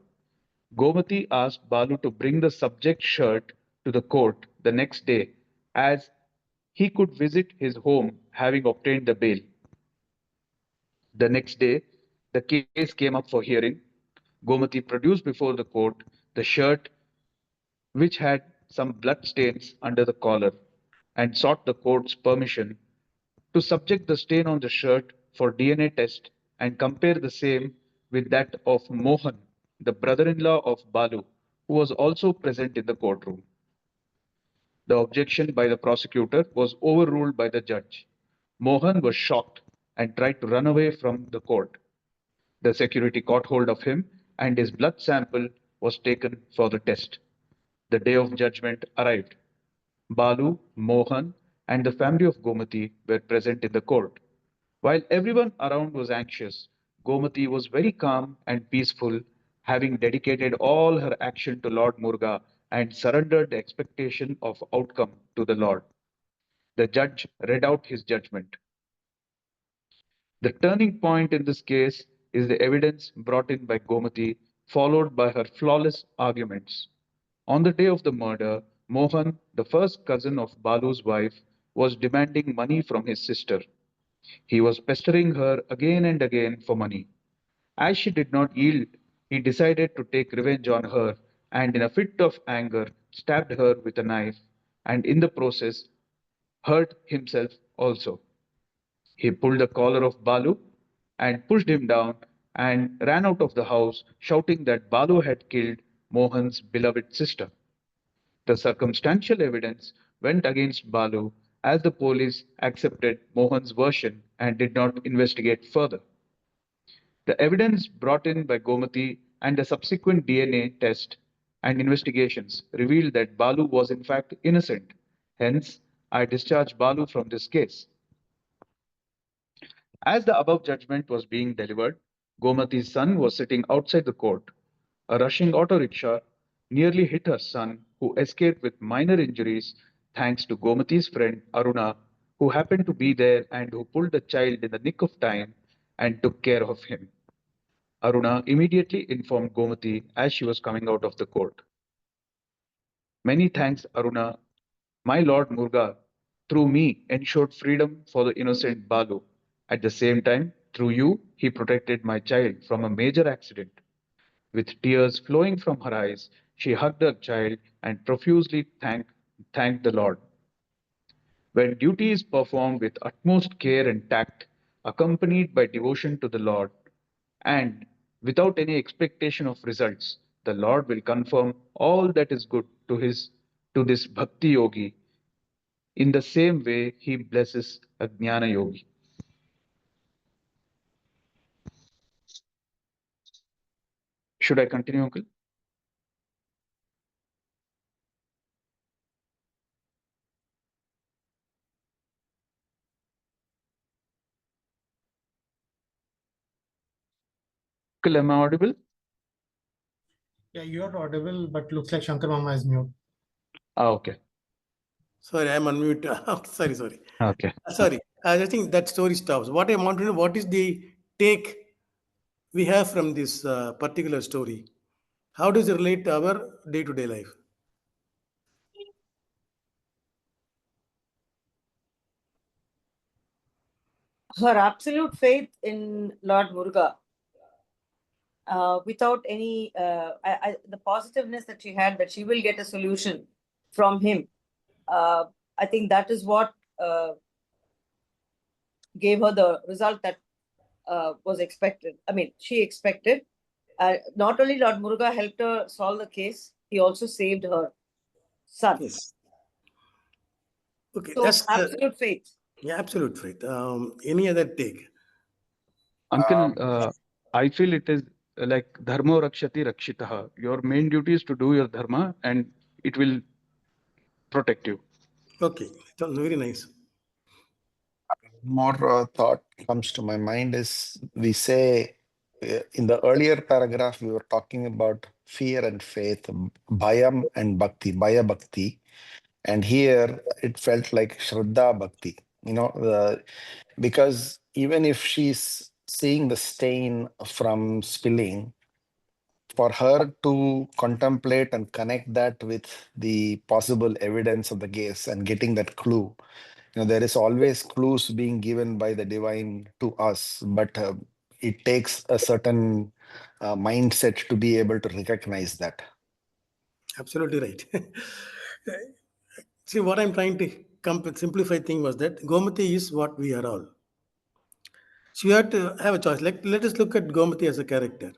Speaker 6: Gomati asked Balu to bring the subject shirt to the court the next day, as he could visit his home having obtained the bail. The next day, the case came up for hearing. Gomati produced before the court the shirt, which had some blood stains under the collar, and sought the court's permission to subject the stain on the shirt for DNA test and compare the same with that of Mohan, the brother-in-law of Balu, who was also present in the courtroom. The objection by the prosecutor was overruled by the judge. Mohan was shocked and tried to run away from the court. The security caught hold of him and his blood sample was taken for the test. The day of judgment arrived. Balu, Mohan, and the family of Gomati were present in the court. While everyone around was anxious, Gomati was very calm and peaceful, having dedicated all her action to Lord Murga and surrendered the expectation of outcome to the Lord. The judge read out his judgment. The turning point in this case is the evidence brought in by Gomati, followed by her flawless arguments. On the day of the murder, Mohan, the first cousin of Balu's wife, was demanding money from his sister. He was pestering her again and again for money. As she did not yield, he decided to take revenge on her and, in a fit of anger, stabbed her with a knife and, in the process, hurt himself also. He pulled the collar of Balu and pushed him down and ran out of the house, shouting that Balu had killed Mohan's beloved sister. The circumstantial evidence went against Balu as the police accepted Mohan's version and did not investigate further. The evidence brought in by Gomati and the subsequent DNA test and investigations revealed that Balu was in fact innocent. Hence, I discharge Balu from this case. As the above judgment was being delivered, Gomati's son was sitting outside the court. A rushing auto rickshaw nearly hit her son, who escaped with minor injuries thanks to Gomati's friend Aruna, who happened to be there and who pulled the child in the nick of time and took care of him. Aruna immediately informed Gomati as she was coming out of the court. Many thanks, Aruna. My Lord Murga, through me, ensured freedom for the innocent Balu. At the same time, through you, he protected my child from a major accident. With tears flowing from her eyes, she hugged her child and profusely thanked the Lord. When duty is performed with utmost care and tact, accompanied by devotion to the Lord, and without any expectation of results, the Lord will confirm all that is good to this bhakti yogi. In the same way, he blesses a jnana yogi. Should I continue, uncle? Uncle, am I audible?
Speaker 1: Yeah, you're audible, but looks like Shankar Mama is mute.
Speaker 6: Okay.
Speaker 2: Sorry, I'm on mute. Sorry.
Speaker 6: Okay.
Speaker 2: Sorry. I think that story stops. What I want to know, what is the take we have from this particular story? How does it relate to our day-to-day life?
Speaker 8: Her absolute faith in Lord Muruga, without any, the positiveness that she had, that she will get a solution from him. I think that is what gave her the result that was expected. I mean, she expected. Not only Lord Muruga helped her solve the case, he also saved her son.
Speaker 2: Yes. Okay,
Speaker 8: So
Speaker 2: that's
Speaker 8: absolute faith.
Speaker 2: Yeah, absolute Faith. Any other take?
Speaker 6: Uncle, I feel it is like dharma rakshati rakshitaha. Your main duty is to do your dharma and it will protect you.
Speaker 2: Okay, that's very nice.
Speaker 9: More thought comes to my mind is we say in the earlier paragraph, we were talking about fear and faith, bhayam and bhakti, bhaya bhakti. And here it felt like Shraddha Bhakti, because even if she's seeing the stain from spilling, for her to contemplate and connect that with the possible evidence of the case and getting that clue, there is always clues being given by the divine to us, but it takes a certain mindset to be able to recognize that.
Speaker 2: Absolutely right. See, what I'm trying to simplify thing was that Gomati is what we are all. So you have to have a choice. Like, let us look at Gomati as a character.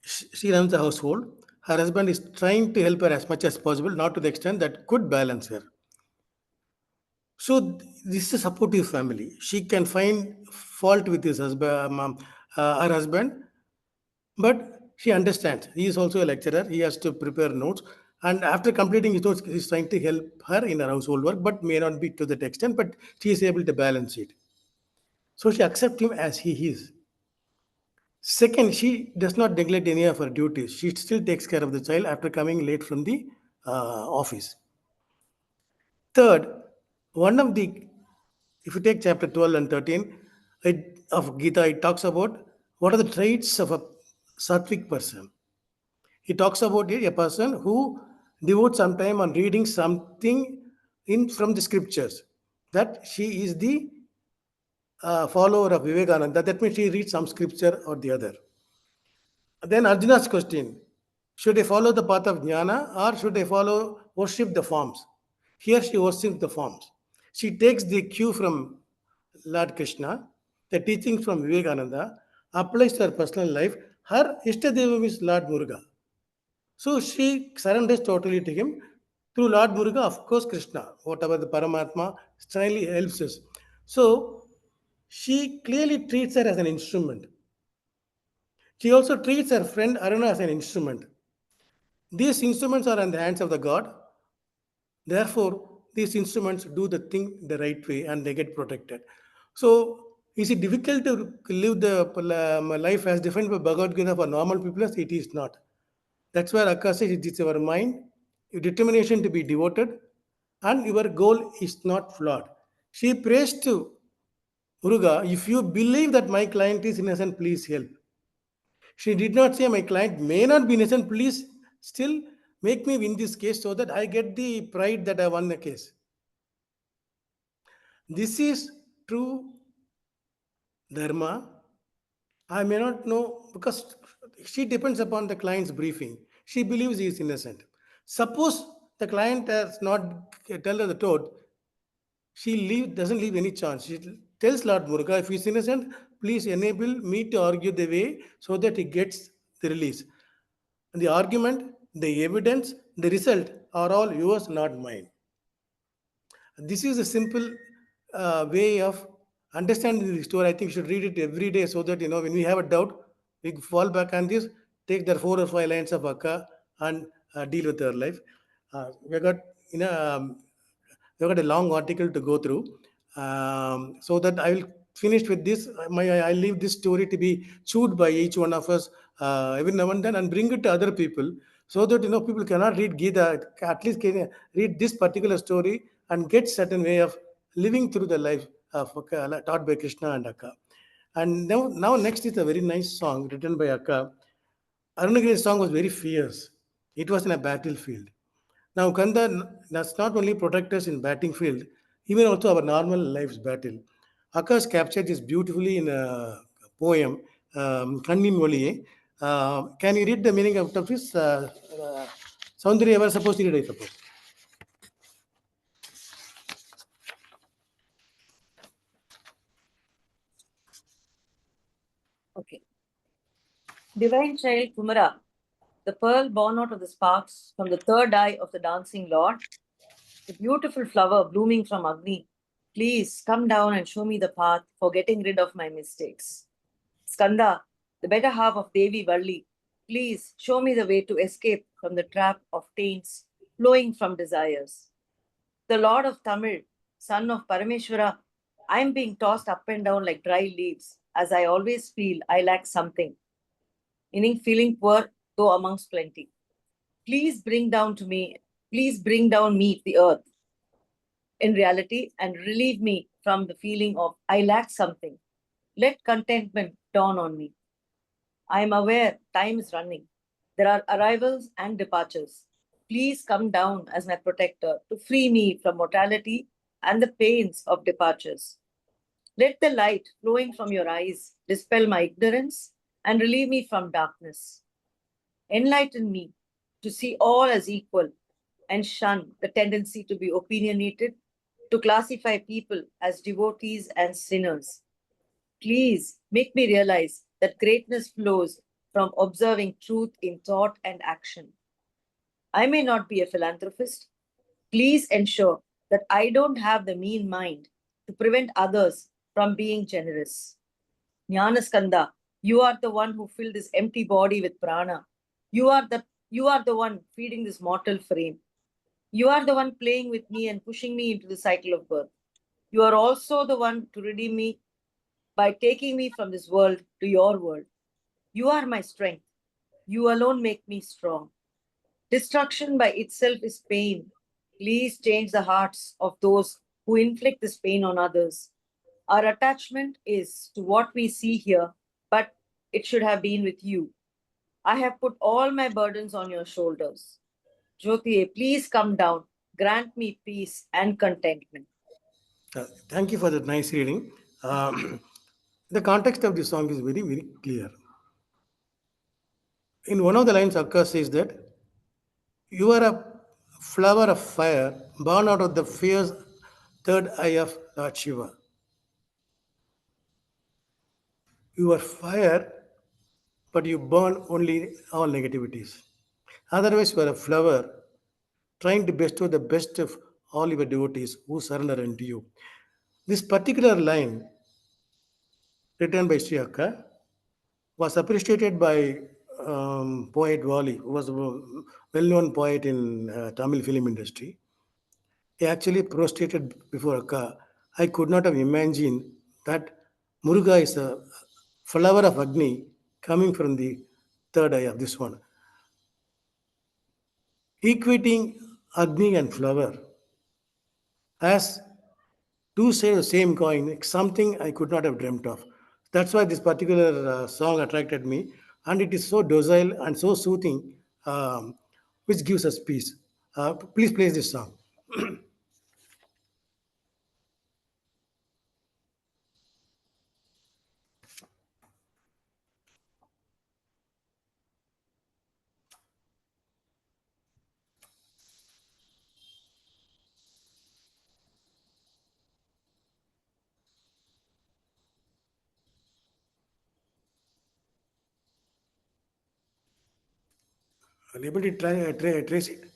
Speaker 2: She runs a household. Her husband is trying to help her as much as possible, not to the extent that could balance her. So this is a supportive family. She can find fault with his husband, her husband, but she understands. He is also a lecturer. He has to prepare notes, and after completing his notes, he's trying to help her in her household work, but may not be to that extent. But she is able to balance it. So she accepts him as he is. Second, she does not neglect any of her duties. She still takes care of the child after coming late from the office. Third, one of the, if you take chapter 12 and 13 of Gita, it talks about what are the traits of a sattvic person. He talks about a person who devotes some time on reading something in from the scriptures. That she is the follower of Vivekananda. That means she reads some scripture or the other. Then Arjuna's question, should I follow the path of jnana or should I worship the forms? Here she worships the forms. She takes the cue from Lord Krishna, the teachings from Vivekananda, applies to her personal life. Her Ishtadevam is Lord Muruga. So she surrenders totally to him. Through Lord Muruga, of course, Krishna, whatever the Paramatma, strongly helps us. So she clearly treats her as an instrument. She also treats her friend Aruna as an instrument. These instruments are in the hands of the God. Therefore, these instruments do the thing the right way and they get protected. So, is it difficult to live the life as defined by Bhagavad Gita for normal people? It is not. That's where Akka says it is your mind, your determination to be devoted, and your goal is not flawed. She prays to Muruga, if you believe that my client is innocent, please help. She did not say, my client may not be innocent, please still make me win this case so that I get the pride that I won the case. This is true dharma. I may not know because she depends upon the client's briefing. She believes he is innocent. Suppose the client has not tell her the truth, she doesn't leave any chance. She tells Lord Muruga, if he is innocent, please enable me to argue the way so that he gets the release. And the argument, the evidence, the result are all yours, not mine. This is a simple way of understanding the story. I think you should read it every day so that, when we have a doubt, we fall back on this, take the 4 or 5 lines of Akka and deal with our life. We got, we've got a long article to go through. So that I will finish with this. I leave this story to be chewed by each one of us every now and then and bring it to other people so that people cannot read Gita, at least can read this particular story and get certain way of living through the life of taught by Krishna and Akka. And now next is a very nice song written by Akka. Arunagiri's song was very fierce. It was in a battlefield. Now, Kanda does not only protect us in battlefield, even also our normal life's battle. Akash captured this beautifully in a poem, Kannin Voliye. Can you read the meaning out of this? Soundari, ever supposed to read, I suppose.
Speaker 8: Okay. Divine child Kumara, the pearl born out of the sparks from the third eye of the dancing Lord, the beautiful flower blooming from Agni, Please come down and show me the path for getting rid of my mistakes. Skanda, the better half of Devi Valli, please show me the way to escape from the trap of taints flowing from desires. The Lord of Tamil, son of Parameshwara, I am being tossed up and down like dry leaves, as I always feel I lack something. Meaning feeling poor, though amongst plenty. Please bring down me the earth in reality and relieve me from the feeling of I lack something. Let contentment dawn on me. I am aware time is running. There are arrivals and departures. Please come down as my protector to free me from mortality and the pains of departures. Let the light flowing from your eyes dispel my ignorance and relieve me from darkness. Enlighten me to see all as equal and shun the tendency to be opinionated, to classify people as devotees and sinners. Please make me realize that greatness flows from observing truth in thought and action. I may not be a philanthropist. Please ensure that I don't have the mean mind to prevent others from being generous. Jnanaskanda, you are the one who filled this empty body with prana. You are the one feeding this mortal frame. You are the one playing with me and pushing me into the cycle of birth. You are also the one to redeem me by taking me from this world to your world. You are my strength. You alone make me strong. Destruction by itself is pain. Please change the hearts of those who inflict this pain on others. Our attachment is to what we see here, but it should have been with you. I have put all my burdens on your shoulders. Jyotiye, please come down. Grant me peace and contentment.
Speaker 2: Thank you for that nice reading. The context of this song is very, very clear. In one of the lines, Akka says that you are a flower of fire born out of the fierce third eye of Lord Shiva. You are fire, but you burn only all negativities. Otherwise, you are a flower trying to bestow the best of all your devotees who surrender unto you. This particular line, written by Sri Akka, was appreciated by poet Wali, who was a well-known poet in Tamil film industry. He actually prostrated before Akka. I could not have imagined that Muruga is a flower of Agni coming from the third eye of this one. Equating Agni and flower as two sides of the same coin, like something I could not have dreamt of. That's why this particular song attracted me, and it is so docile and so soothing, which gives us peace. Please play this song. Are you able to trace it?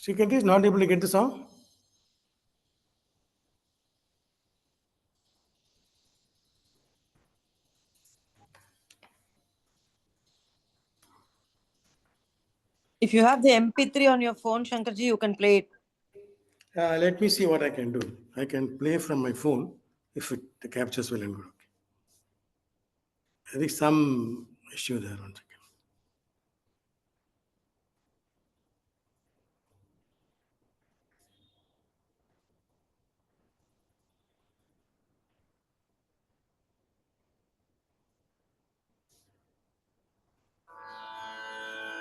Speaker 2: Srikant is not able to get the song?
Speaker 8: If you have the MP3 on your phone, Shankarji, you can play it.
Speaker 2: Let me see what I can do. I can play from my phone if it captures well and good. I think some issue there. 1 second.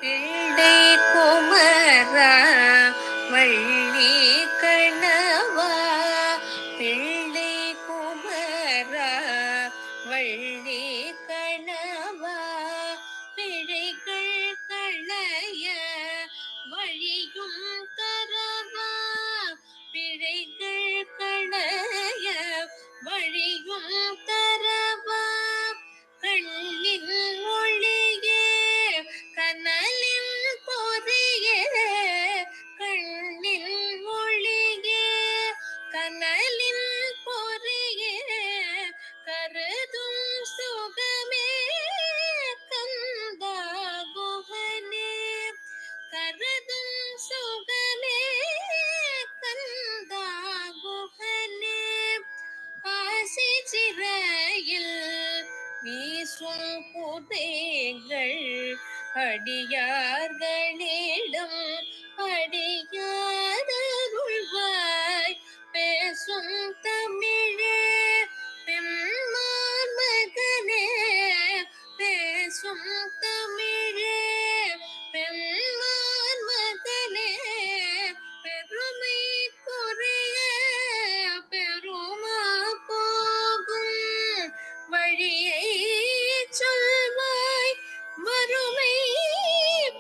Speaker 10: பிள்ளை குமரா வள்ளி கணவா பிள்ளை குமரா வள்ளி கணவா பிழைகள் களைய வழியும் தரவா பிழைகள் களைய சிறையில் வீசும் புதைகள் அடியார்களிடம் அடியாரருள்வாய் பேசும் தமிழே பெம்மான் மகனே பேசும் தமிழே பெம்மான் மகனே பெருமை குறைய பெருமா போகும் வழியை சொல்வாய் வறுமை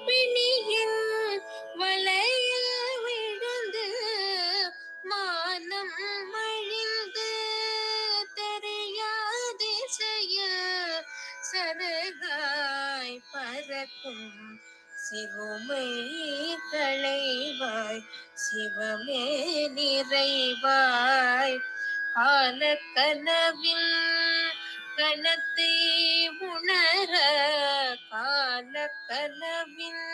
Speaker 10: பிணியின் வலையில் விழுந்து மானம் மழிந்து தெரியாதிசைய சருகாய் பறக்கும் சிறுமை களைவாய் சிவமே நிறைவாய் காலக்கனவின் கணத்தை உணர காலக்கனவின்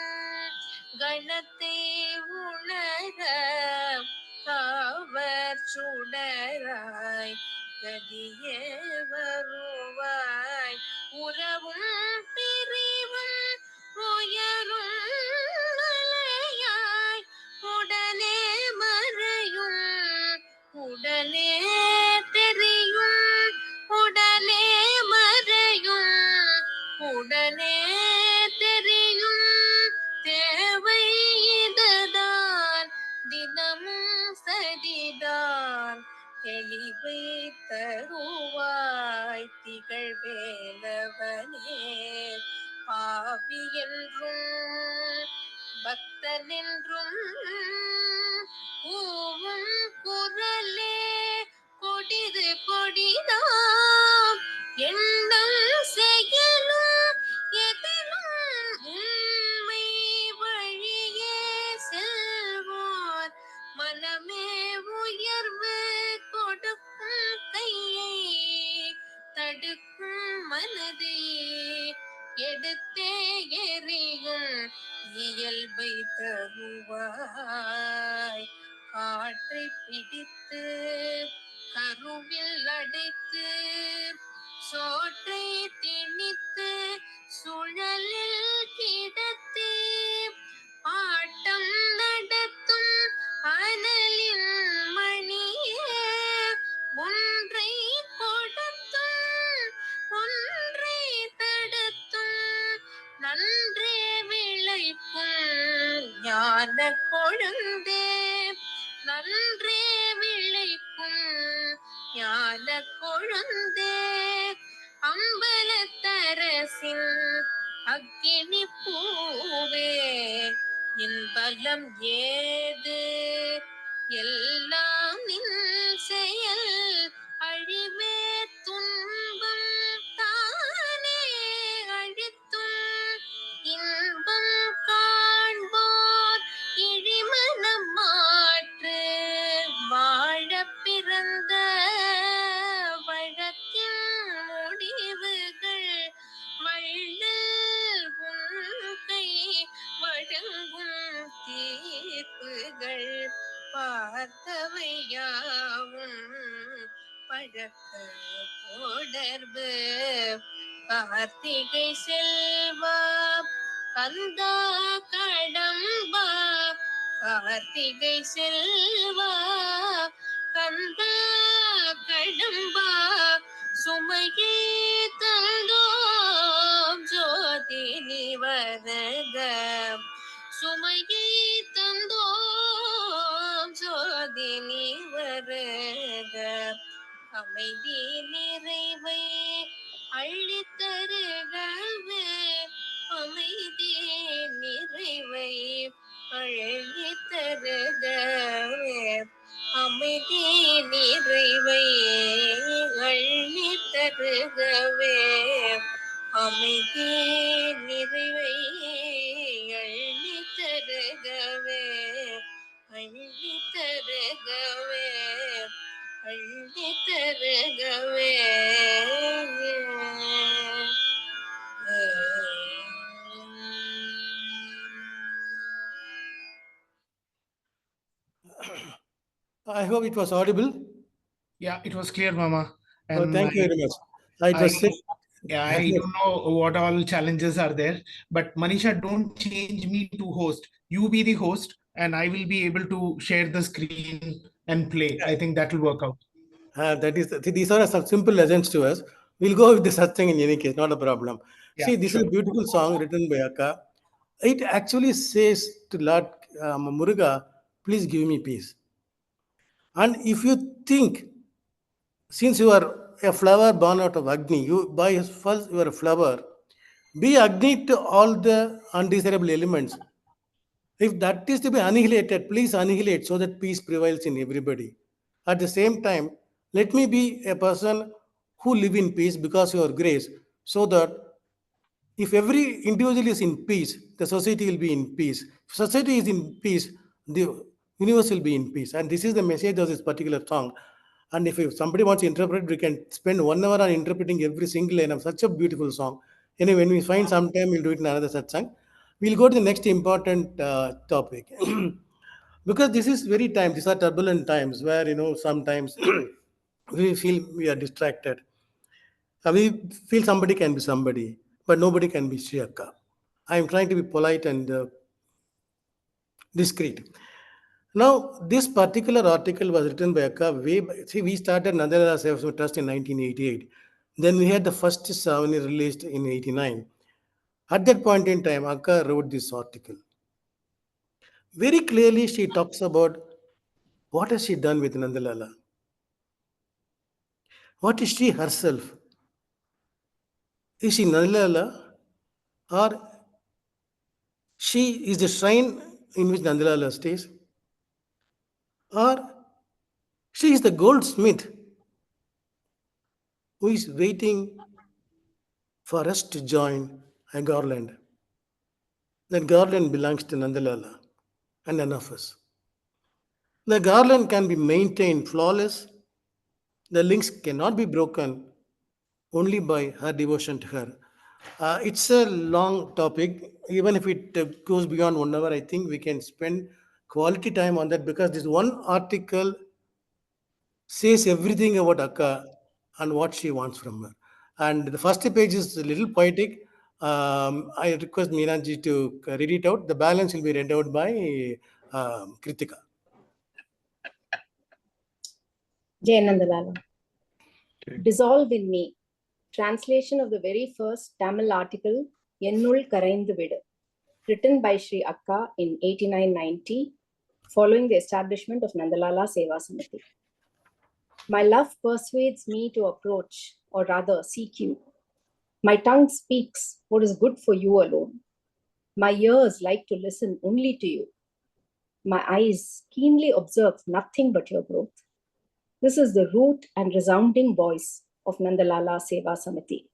Speaker 10: கணத்தை உணர காவர் சுடராய் கதியே வருவாய் உறவும் பிரிவும் உயரும் மலையாய் உடனே மறையும் உடனே தெரியும் உடனே மறையும் உடனே தெரியும் தேவை இதுதான் தினமும் சரிதான் தெளிவை தருவாய் திகழ்வேலவனே பாவி என்றும் பக்தன் என்றும் கூவும் குரலே கொடிது கொடிதாம் எண்ணம் செயலும் எதிலும் உண்மை வழியே செல்வார் மனமே உயர்வு கொடுக்கும் கையை தடுக்கும் மனதை எடுத்தே எறியும் இயல்பை தருவாய் காற்றை பிடித்து கருவில் அடைத்து சோற்றை திணித்து சுழலில் கிடத்தி ஆட்டம் நடத்தும் அனலின் மணியே ஒன்றை கொடுத்தும் ஒன்றை தடுத்தும் நன்றே விளைக்கும் ஞான கொழுந்தே நன்றே விளைக்கும் ஞான கொழுந்தே அம்பலத்தரசின் அக்கினி பூவே இன்பலம் ஏது எல்லாம் நின் செயல் அழிவே துன்பம் தானே அழித்தும் இன்பம் காண்போர் இழிமனம் மாற்று வாழ பிறந்த வழக்கின் முடிவுகள் வள்ளல் உன் கை வழங்கும் தீர்ப்புகள் பார்த்தவையாவும் பழக்க தொடர்பு கார்த்திகை செல்வா கந்தா கடம்பா கார்த்திகை செல்வா கந்தா கடம்பா சுமையே தந்தோம் ஜோதி நிவரக சுமையை தந்தோம் ஜோதி நிவரக அமைதி நிறைவை அள்ளித்தருகவே அமைதி நிறைவை அள்ளித்தருகவே அமைதி நிறைவை அள்ளித்தருகவே அமைதி நிறைவை அள்ளித்தருகவே அள்ளித்தருகவே அள்ளித்தருகவே
Speaker 2: I hope it was audible.
Speaker 1: Yeah, it was clear, Mama. And
Speaker 2: thank you very much. It
Speaker 1: I,
Speaker 2: was said.
Speaker 1: yeah, I don't know what all challenges are there, but Manisha, don't change me to host. You be the host, and I will be able to share the screen and play. I think that will work out.
Speaker 2: That is, these are some simple lessons to us. We'll go with the Satsang in any case, not a problem.
Speaker 1: Yeah,
Speaker 2: See, this is a beautiful song written by Akka. It actually says to Lord Muruga, please give me peace. And if you think, since you are a flower born out of Agni, you by first you are a flower, be Agni to all the undesirable elements. If that is to be annihilated, please annihilate so that peace prevails in everybody. At the same time, let me be a person who live in peace because of your grace, so that if every individual is in peace, the society will be in peace. If society is in peace, the universe will be in peace. And this is the message of this particular song. And if somebody wants to interpret, we can spend 1 hour on interpreting every single line of such a beautiful song. Anyway, when we find some time, we'll do it in another satsang. We'll go to the next important topic. Because this is very time, these are turbulent times where, sometimes we feel we are distracted. We feel somebody can be somebody, but nobody can be Sri Akka. I am trying to be polite and discreet. Now, this particular article was written by Akka see, we started Nandalala Seva Trust in 1988. Then we had the first Savani released in 89. At that point in time, Akka wrote this article. Very clearly, she talks about what has she done with Nandalala. What is she herself? Is she Nandalala, or she is the shrine in which Nandalala stays, or she is the goldsmith who is waiting for us to join a garland. That garland belongs to Nandalala and none of us. The garland can be maintained flawless. The links cannot be broken only by her devotion to her. It's a long topic. Even if it goes beyond 1 hour, I think we can spend quality time on that, because this one article says everything about Akka and what she wants from her. And the first page is a little poetic. I request Meenaji to read it out. The balance will be read out by Kritika.
Speaker 11: Jai Nandalala. Dissolve in me. Translation of the very first Tamil article, Ennul Karaindhu Vidu, written by Sri Akka in 8990, following the establishment of Nandalala Seva Samithi. My love persuades me to approach, or rather seek you. My tongue speaks what is good for you alone. My ears like to listen only to you. My eyes keenly observe nothing but your growth. This is the root and resounding voice of Nandalala Seva Samithi.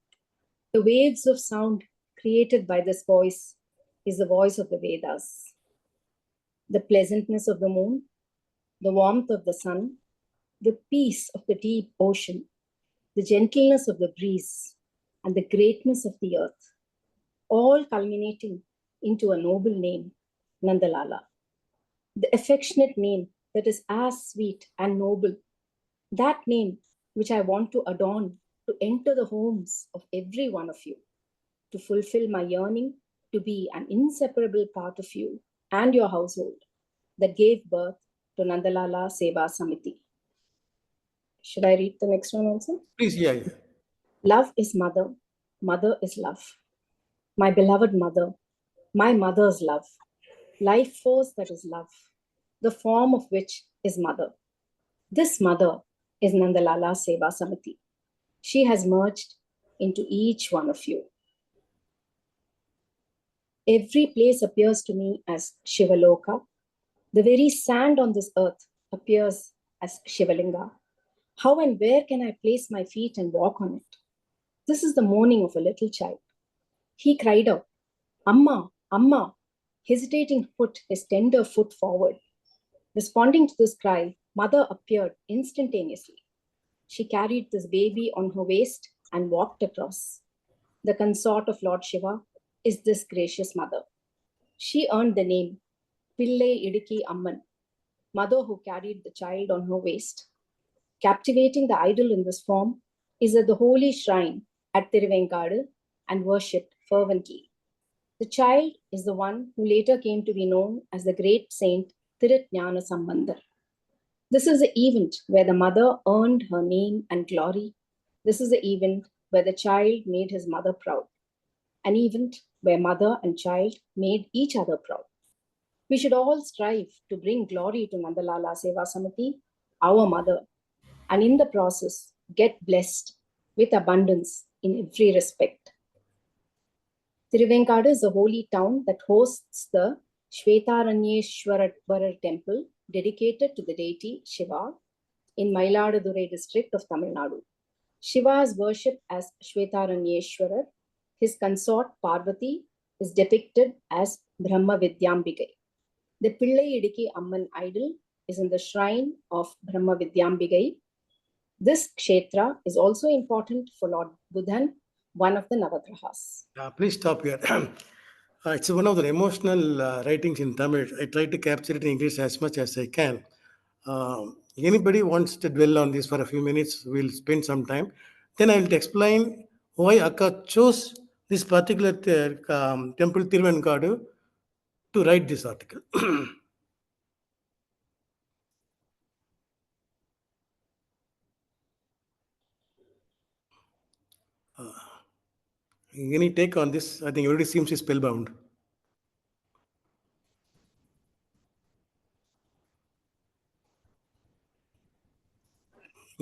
Speaker 11: The waves of sound created by this voice is the voice of the Vedas. The pleasantness of the moon, the warmth of the sun, the peace of the deep ocean, the gentleness of the breeze, and the greatness of the earth, all culminating into a noble name, Nandalala. The affectionate name that is as sweet and noble, that name which I want to adorn to enter the homes of every one of you, to fulfill my yearning to be an inseparable part of you and your household that gave birth to Nandalala Seva Samithi. Should I read the next one also?
Speaker 2: Please, yeah.
Speaker 11: Love is mother, mother is love. My beloved mother, my mother's love, life force that is love, the form of which is mother. This mother is Nandalala Seva Samithi. She has merged into each one of you. Every place appears to me as Shivaloka. The very sand on this earth appears as Shivalinga. How and where can I place my feet and walk on it? This is the moaning of a little child. He cried out, Amma, Amma, hesitating put his tender foot forward. Responding to this cry, mother appeared instantaneously. She carried this baby on her waist and walked across. The consort of Lord Shiva is this gracious mother. She earned the name Pillai Idiki Amman, mother who carried the child on her waist. Captivating the idol in this form, is at the holy shrine at Thiruvenkadu and worshipped fervently. The child is the one who later came to be known as the great saint Tirujnana Sambandar. This is the event where the mother earned her name and glory. This is the event where the child made his mother proud. An event where mother and child made each other proud. We should all strive to bring glory to Nandalala Seva Samithi, our mother, and in the process, get blessed with abundance in every respect. Thiruvenkadu is a holy town that hosts the Shvetaranyeshwarar temple dedicated to the deity Seva in Mailadurai district of Tamil Nadu. Shiva is worshipped as Shvetaranyeshwarar. His consort Parvati is depicted as Brahma Vidyambikai. The Pillai Idiki Amman idol is in the shrine of Brahma Vidyambikai. This kshetra is also important for Lord Buddhan, one of the Navagrahas.
Speaker 2: Please stop here. It's one of the emotional writings in Tamil. I try to capture it in English as much as I can. Anybody wants to dwell on this for a few minutes, we'll spend some time. Then I will explain why Akka chose this particular temple Thiruvenkadu to write this article. Any take on this? I think everybody seems spellbound.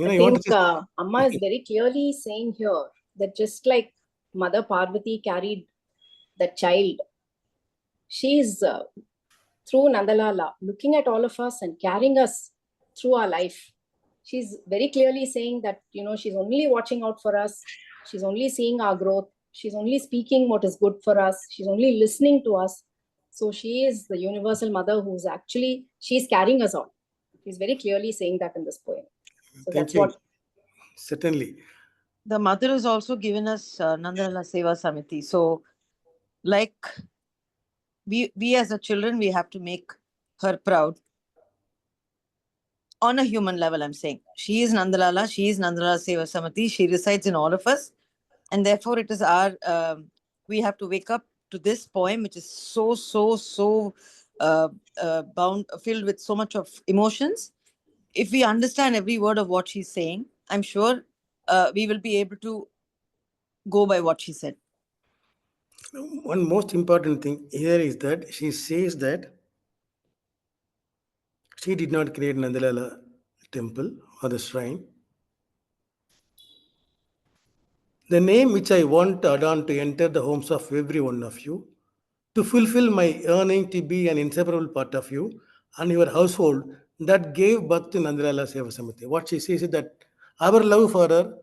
Speaker 11: I think Amma is very clearly saying here that just like Mother Parvati carried the child, she is through Nandalala looking at all of us and carrying us through our life. She's very clearly saying that, she's only watching out for us. She's only seeing our growth. She's only speaking what is good for us. She's only listening to us. So she is the universal mother who's actually, she's carrying us all. She's very clearly saying that in this poem. So
Speaker 2: Thank you. Certainly.
Speaker 8: The mother has also given us Nandalala Seva Samithi. So, like we as a children, we have to make her proud. On a human level, I'm saying. She is Nandalala, she is Nandalala Seva Samithi. She resides in all of us. And therefore, it is our, we have to wake up to this poem, which is so filled with so much of emotions. If we understand every word of what she's saying, I'm sure we will be able to go by what she said.
Speaker 2: One most important thing here is that she says that she did not create Nandalala temple or the shrine. The name which I want to adorn to enter the homes of every one of you, to fulfill my yearning to be an inseparable part of you and your household, that gave birth to Nandalala Seva Samithi. What she says is that our love for her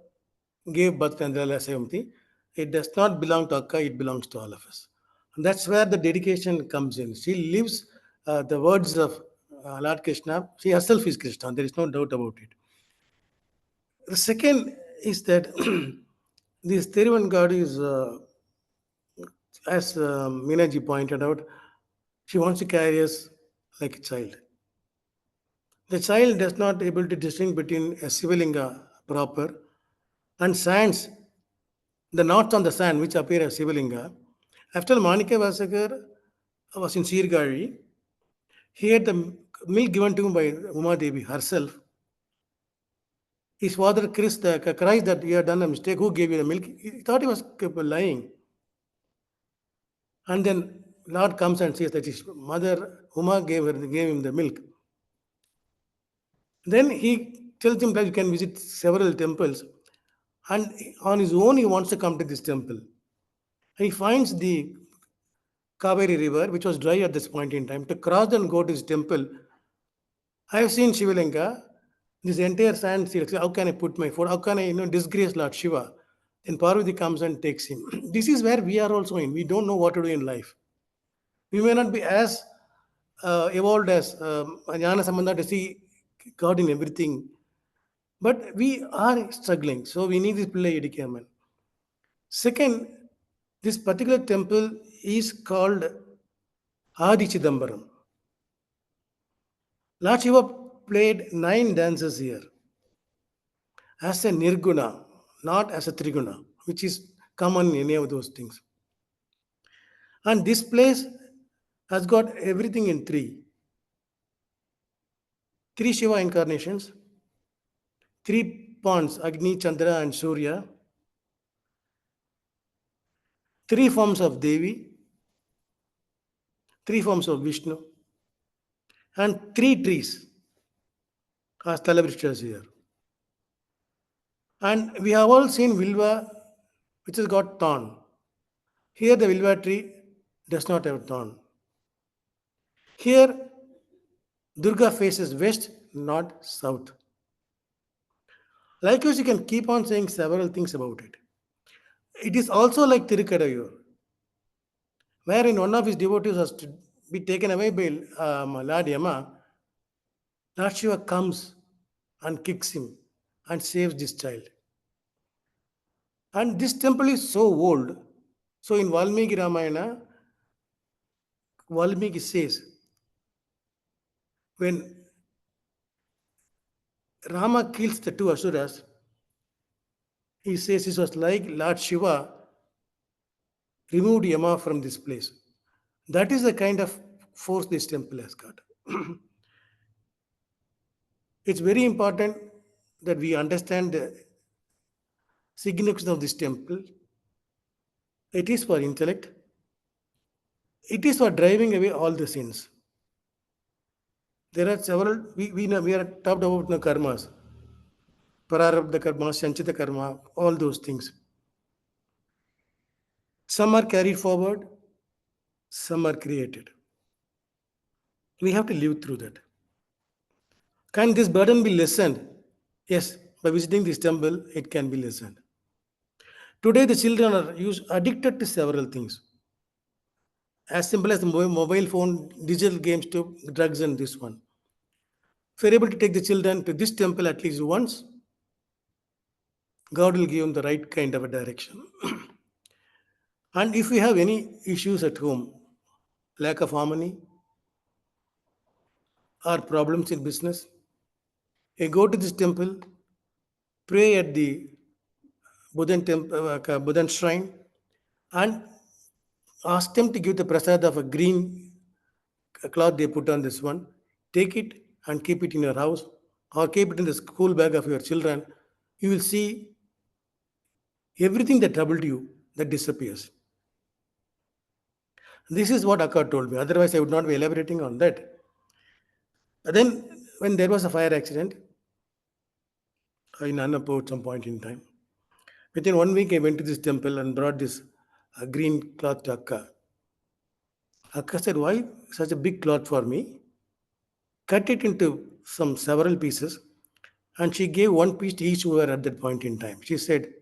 Speaker 2: gave birth to Nandalala Seva Samithi. It does not belong to Akka, it belongs to all of us. And that's where the dedication comes in. She lives the words of Lord Krishna. She herself is Krishna, there is no doubt about it. The second is that this Thiruvenkadu is, as Meenaji pointed out, she wants to carry us like a child. The child does not able to distinguish between a Sivalinga proper and sands, the knots on the sand which appear as Sivalinga. After Manika Vasakar was in Sirgari, he had the milk given to him by Uma Devi herself. His father Christ that he had done a mistake. Who gave you the milk? He thought he was lying. And then Lord comes and says that his mother Uma gave him the milk. Then he tells him that you can visit several temples. And on his own, he wants to come to this temple. And he finds the Kaveri river, which was dry at this point in time. To cross and go to his temple, I have seen Shivalinga. This entire sand, how can I put my foot? How can I disgrace Lord Shiva? Then Parvati comes and takes him. This is where we are also in. We don't know what to do in life. We may not be as evolved as Jnana Sambandha to see God in everything. But we are struggling. So we need this Pillai Idikaman. Second, this particular temple is called Adi Chidambaram. Lord Shiva played 9 dances here. As a Nirguna, not as a triguna, which is common in any of those things. And this place has got everything in three. Three Shiva incarnations, three ponds, Agni, Chandra, and Surya, three forms of Devi, three forms of Vishnu, and three trees as Talavrishas here. And we have all seen Vilva, which has got thorn. Here the Vilva tree does not have thorn. Here Durga faces west, not south. Likewise, you can keep on saying several things about it. It is also like Tirukadayur, wherein one of his devotees has to be taken away by Lord Yama. Lord Shiva comes and kicks him and saves this child. And this temple is so old. So in Valmiki Ramayana, Valmiki says, when Rama kills the two Asuras, he says it was like Lord Shiva removed Yama from this place. That is the kind of force this temple has got. It's very important that we understand the significance of this temple. It is for intellect. It is for driving away all the sins. There are several, we are talked about the karmas, prarabdha karma, sanchita karma, all those things. Some are carried forward, some are created. We have to live through that. Can this burden be lessened? Yes, by visiting this temple, it can be lessened. Today, the children are addicted to several things. As simple as the mobile phone, digital games to drugs and this one. If you're able to take the children to this temple at least once, God will give them the right kind of a direction. And if we have any issues at home, lack of harmony, or problems in business, you go to this temple, pray at the Buddhan shrine, and ask them to give the prasad of a green cloth they put on this one. Take it and keep it in your house or keep it in the school bag of your children. You will see everything that troubled you that disappears. This is what Akka told me. Otherwise, I would not be elaborating on that. Then, when there was a fire accident in Annapur at some point in time, within 1 week, I went to this temple and brought this green cloth to Akka. Akka said, "Why such a big cloth for me?" Cut it into several pieces, and she gave one piece to each who were at that point in time. She said,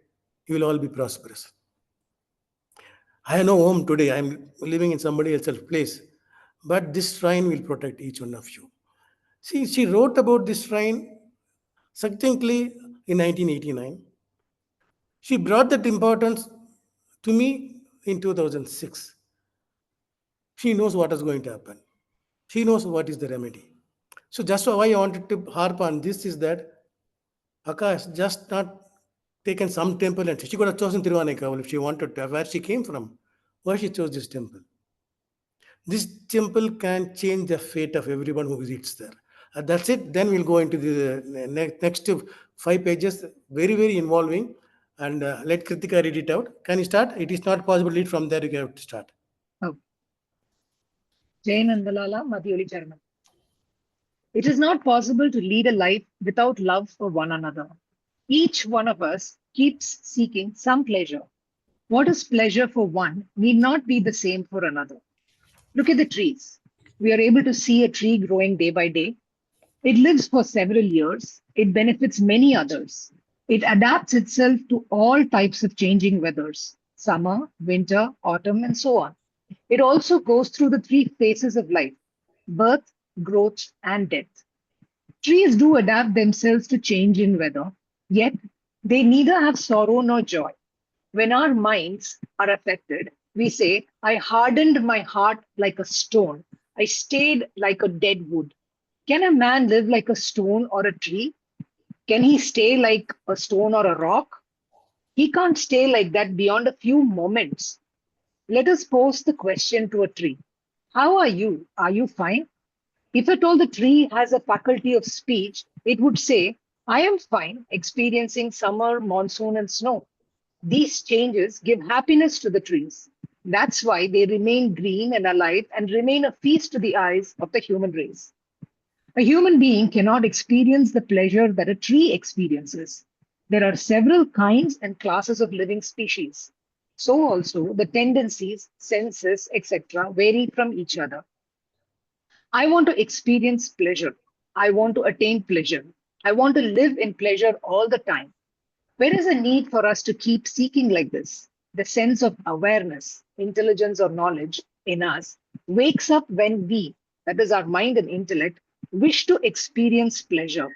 Speaker 2: "You will all be prosperous." I have no home today. I'm living in somebody else's place, but this shrine will protect each one of you. See, she wrote about this shrine succinctly in 1989. She brought that importance to me in 2006. She knows what is going to happen. She knows what is the remedy. So just why I wanted to harp on this is that Akka has just not taken some temple and she could have chosen Tiruvannaikkaval if she wanted to, where she came from. Why she chose this temple? This temple can change the fate of everyone who visits there. That's it. Then we'll go into the next 5 pages, very, very involving. And let Kritika read it out. Can you start? It is not possible to read from there. You have to start.
Speaker 7: Oh. Jai Nandalala Madhyoli Charanam. It is not possible to lead a life without love for one another. Each one of us keeps seeking some pleasure. What is pleasure for one need not be the same for another. Look at the trees. We are able to see a tree growing day by day. It lives for several years. It benefits many others. It adapts itself to all types of changing weathers, summer, winter, autumn, and so on. It also goes through the 3 phases of life: birth, growth, and death. Trees do adapt themselves to change in weather, yet they neither have sorrow nor joy. When our minds are affected, we say, "I hardened my heart like a stone. I stayed like a dead wood." Can a man live like a stone or a tree? Can he stay like a stone or a rock? He can't stay like that beyond a few moments. Let us pose the question to a tree. How are you? Are you fine? If at all the tree has a faculty of speech, it would say, I am fine, experiencing summer, monsoon, and snow. These changes give happiness to the trees. That's why they remain green and alive and remain a feast to the eyes of the human race. A human being cannot experience the pleasure that a tree experiences. There are several kinds and classes of living species. So also the tendencies, senses, etc. vary from each other. I want to experience pleasure. I want to attain pleasure. I want to live in pleasure all the time. Where is a need for us to keep seeking like this? The sense of awareness, intelligence, or knowledge in us wakes up when we, that is our mind and intellect, wish to experience pleasure.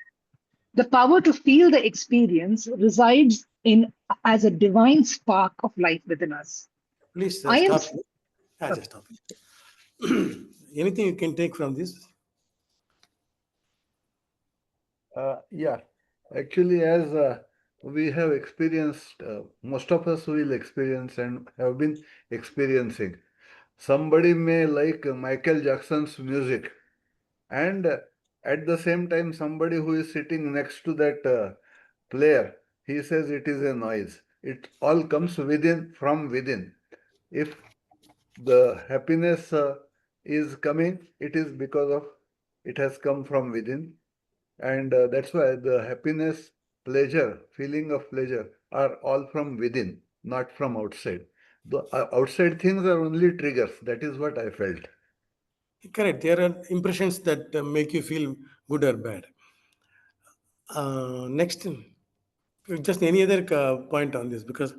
Speaker 7: The power to feel the experience resides in as a divine spark of life within us.
Speaker 2: Please
Speaker 7: I am
Speaker 2: stop. Just stop. Anything you can take from this?
Speaker 4: Yeah, actually, as we have experienced, most of us will experience and have been experiencing. Somebody may like Michael Jackson's music, and at the same time, somebody who is sitting next to that player, he says it is a noise. It all comes from within. If the happiness is coming, it is because of it has come from within. And that's why the happiness, pleasure, feeling of pleasure are all from within, not from outside. The outside things are only triggers. That is what I felt.
Speaker 2: Correct. There are impressions that make you feel good or bad. Next, just any other point on this, because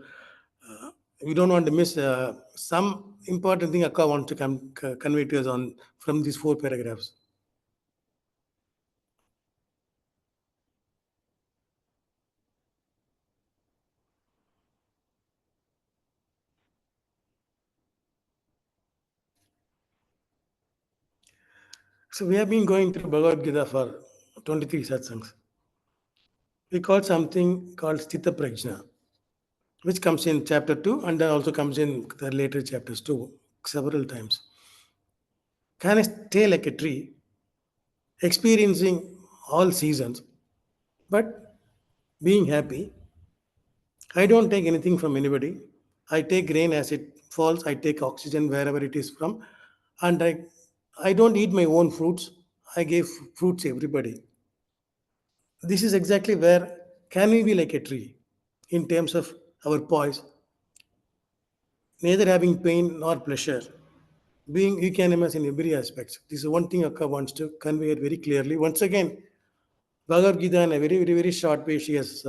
Speaker 2: we don't want to miss some important thing Akka wants to convey to us on from these 4 paragraphs. So we have been going through Bhagavad Gita for 23 satsangs. We call something called Sthita Prajna, which comes in chapter 2 and then also comes in the later chapters too, several times. Can I stay like a tree, experiencing all seasons, but being happy? I don't take anything from anybody. I take rain as it falls. I take oxygen wherever it is from. And I don't eat my own fruits. I give fruits to everybody. This is exactly where can we be like a tree in terms of our poise, neither having pain nor pleasure, being equanimous in every aspect. This is one thing Akka wants to convey it very clearly. Once again, Bhagavad Gita in a very, very, very short way, she has.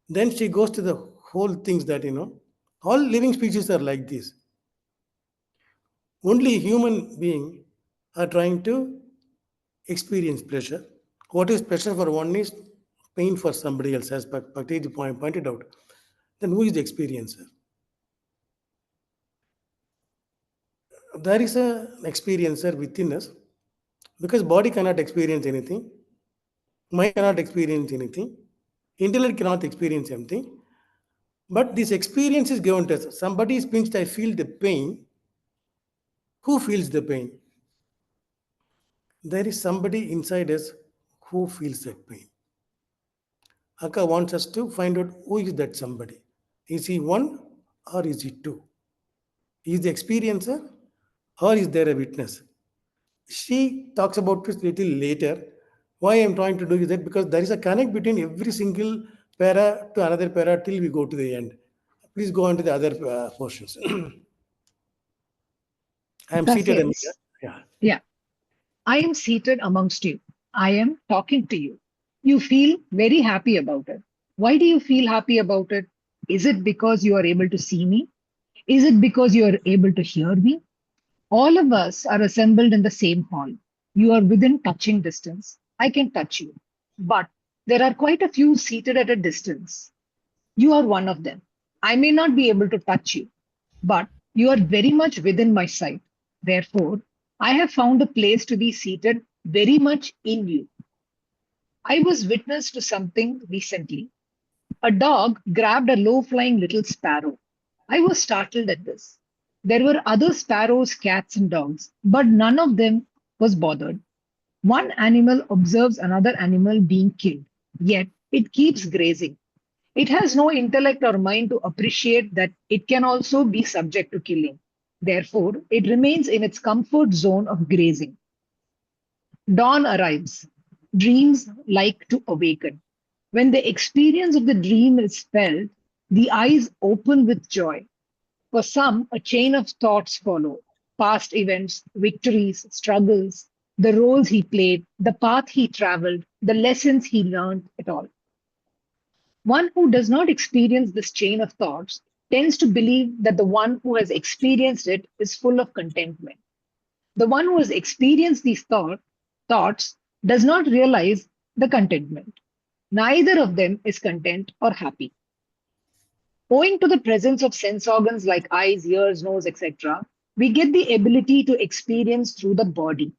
Speaker 2: Then she goes to the whole things that, all living species are like this. Only human beings are trying to experience pleasure. What is pleasure for one is pain for somebody else, as Bhakti pointed out. Then who is the experiencer? There is an experiencer within us because body cannot experience anything, mind cannot experience anything, intellect cannot experience anything. But this experience is given to us. Somebody is pinched, I feel the pain. Who feels the pain? There is somebody inside us who feels that pain. Akka wants us to find out who is that somebody. Is he one or is he two? Is the experiencer or is there a witness? She talks about this little later. Why I'm trying to do is that because there is a connect between every single para to another para till we go to the end. Please go on to the other portions. I am seated.
Speaker 7: Yes.
Speaker 2: Yeah.
Speaker 7: Yeah. I am seated amongst you. I am talking to you. You feel very happy about it. Why do you feel happy about it? Is it because you are able to see me? Is it because you are able to hear me? All of us are assembled in the same hall. You are within touching distance. I can touch you. But there are quite a few seated at a distance. You are one of them. I may not be able to touch you, but you are very much within my sight. Therefore, I have found a place to be seated very much in you. I was witness to something recently. A dog grabbed a low-flying little sparrow. I was startled at this. There were other sparrows, cats, and dogs, but none of them was bothered. One animal observes another animal being killed, yet it keeps grazing. It has no intellect or mind to appreciate that it can also be subject to killing. Therefore, it remains in its comfort zone of grazing. Dawn arrives. Dreams like to awaken. When the experience of the dream is felt, the eyes open with joy. For some, a chain of thoughts follow: past events, victories, struggles, the roles he played, the path he traveled, the lessons he learned, it all. One who does not experience this chain of thoughts tends to believe that the one who has experienced it is full of contentment. The one who has experienced these thoughts does not realize the contentment. Neither of them is content or happy. Owing to the presence of sense organs like eyes, ears, nose, etc., we get the ability to experience through the body.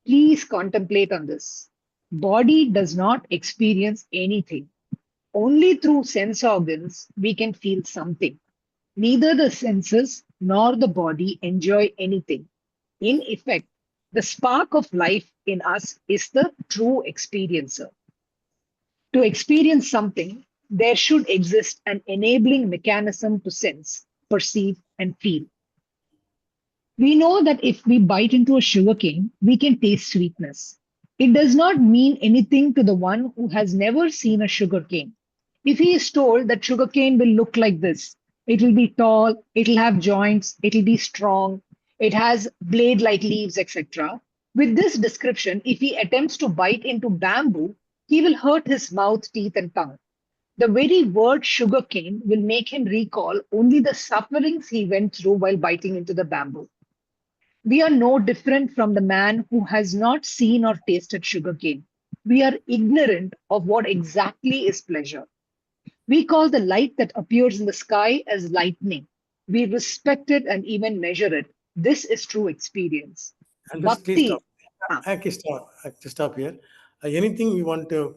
Speaker 7: Please contemplate on this. Body does not experience anything. Only through sense organs we can feel something. Neither the senses nor the body enjoy anything. In effect, the spark of life in us is the true experiencer. To experience something, there should exist an enabling mechanism to sense, perceive, and feel. We know that if we bite into a sugarcane, we can taste sweetness. It does not mean anything to the one who has never seen a sugarcane. If he is told that sugarcane will look like this, it will be tall, it will have joints, it will be strong, it has blade-like leaves, etc. With this description, if he attempts to bite into bamboo, he will hurt his mouth, teeth, and tongue. The very word sugarcane will make him recall only the sufferings he went through while biting into the bamboo. We are no different from the man who has not seen or tasted sugarcane. We are ignorant of what exactly is pleasure. We call the light that appears in the sky as lightning. We respect it and even measure it. This is true experience.
Speaker 2: And please
Speaker 7: Bhakti.
Speaker 2: stop. I can stop here. Anything you want to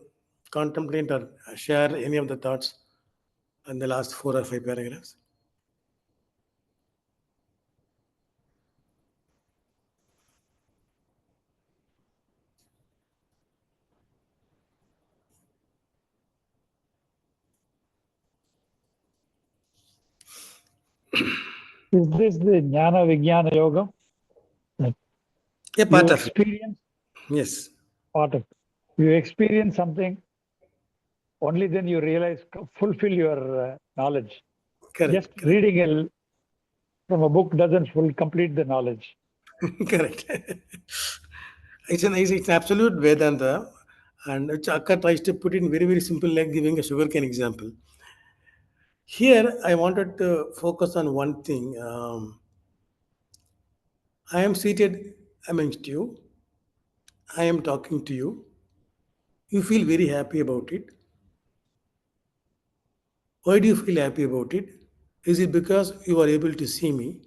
Speaker 2: contemplate or share any of the thoughts in the last 4 or 5 paragraphs?
Speaker 12: Is this the Jnana Vijnana Yoga?
Speaker 2: A part
Speaker 12: You
Speaker 2: of it.
Speaker 12: experience
Speaker 2: Yes.
Speaker 12: part of it. You experience something, only then you realize, fulfill your knowledge.
Speaker 2: Correct.
Speaker 12: Just reading from a book doesn't complete the knowledge.
Speaker 2: Correct. It's an absolute Vedanta, and which Akka tries to put in very, very simple, like giving a sugarcane example. Here, I wanted to focus on one thing. I am seated amongst you. I am talking to you. You feel very happy about it. Why do you feel happy about it? Is it because you are able to see me?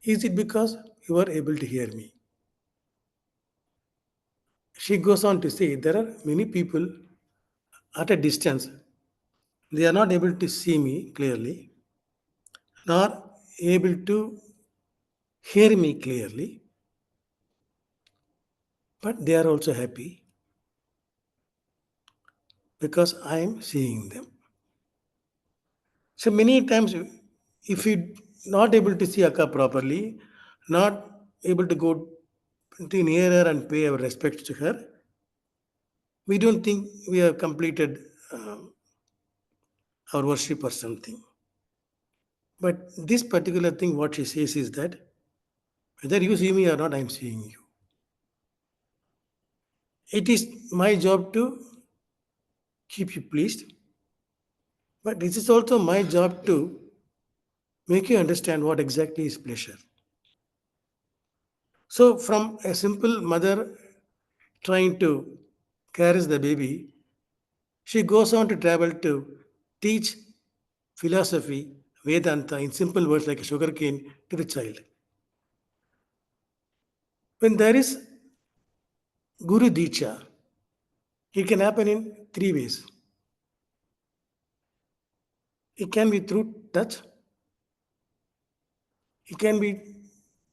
Speaker 2: Is it because you are able to hear me? She goes on to say there are many people at a distance. They are not able to see me clearly, nor able to hear me clearly, but they are also happy because I am seeing them. So many times, if you not able to see Akka properly, not able to go to near her and pay our respects to her, we don't think we have completed our worship or something. But this particular thing, what she says is that whether you see me or not, I am seeing you. It is my job to keep you pleased, but it is also my job to make you understand what exactly is pleasure. So, from a simple mother trying to caress the baby, she goes on to travel to teach philosophy, Vedanta, in simple words like a sugarcane to the child. When there is Guru Diksha, it can happen in 3 ways. It can be through touch. It can be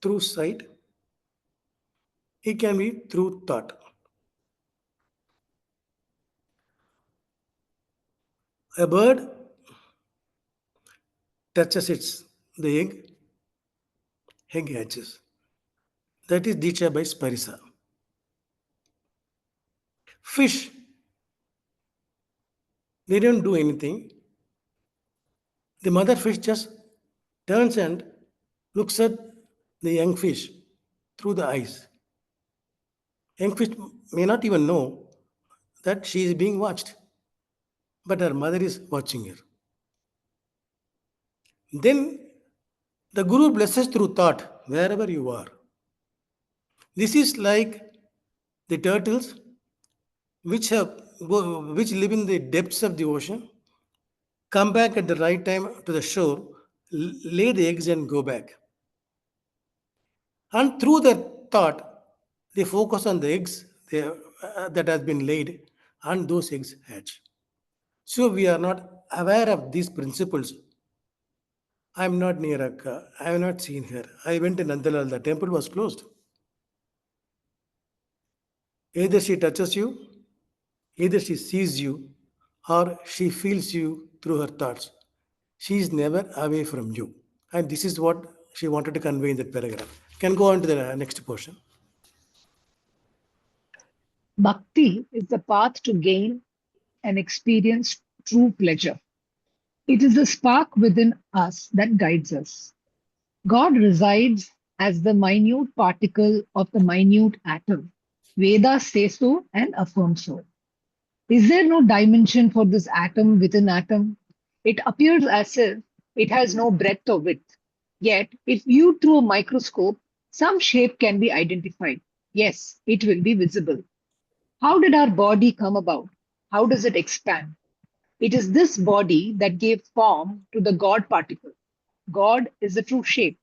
Speaker 2: through sight. It can be through thought. A bird touches the egg hatches. That is Dicha by Sparisa. Fish, they don't do anything. The mother fish just turns and looks at the young fish through the eyes. Young fish may not even know that she is being watched, but her mother is watching her. Then the Guru blesses through thought wherever you are. This is like the turtles which live in the depths of the ocean, come back at the right time to the shore, lay the eggs and go back. And through their thought, they focus on the eggs that has been laid, and those eggs hatch. So we are not aware of these principles. I am not near Akka. I have not seen her. I went to Nandalala. The temple was closed. Either she touches you, either she sees you, or she feels you through her thoughts. She is never away from you. And this is what she wanted to convey in that paragraph. Can go on to the next portion.
Speaker 7: Bhakti is the path to gain and experience true pleasure. It is the spark within us that guides us. God resides as the minute particle of the minute atom. Vedas say so and affirm so. Is there no dimension for this atom within atom? It appears as if it has no breadth or width. Yet, if viewed through a microscope, some shape can be identified. Yes, it will be visible. How did our body come about? How does it expand? It is this body that gave form to the God particle. God is the true shape.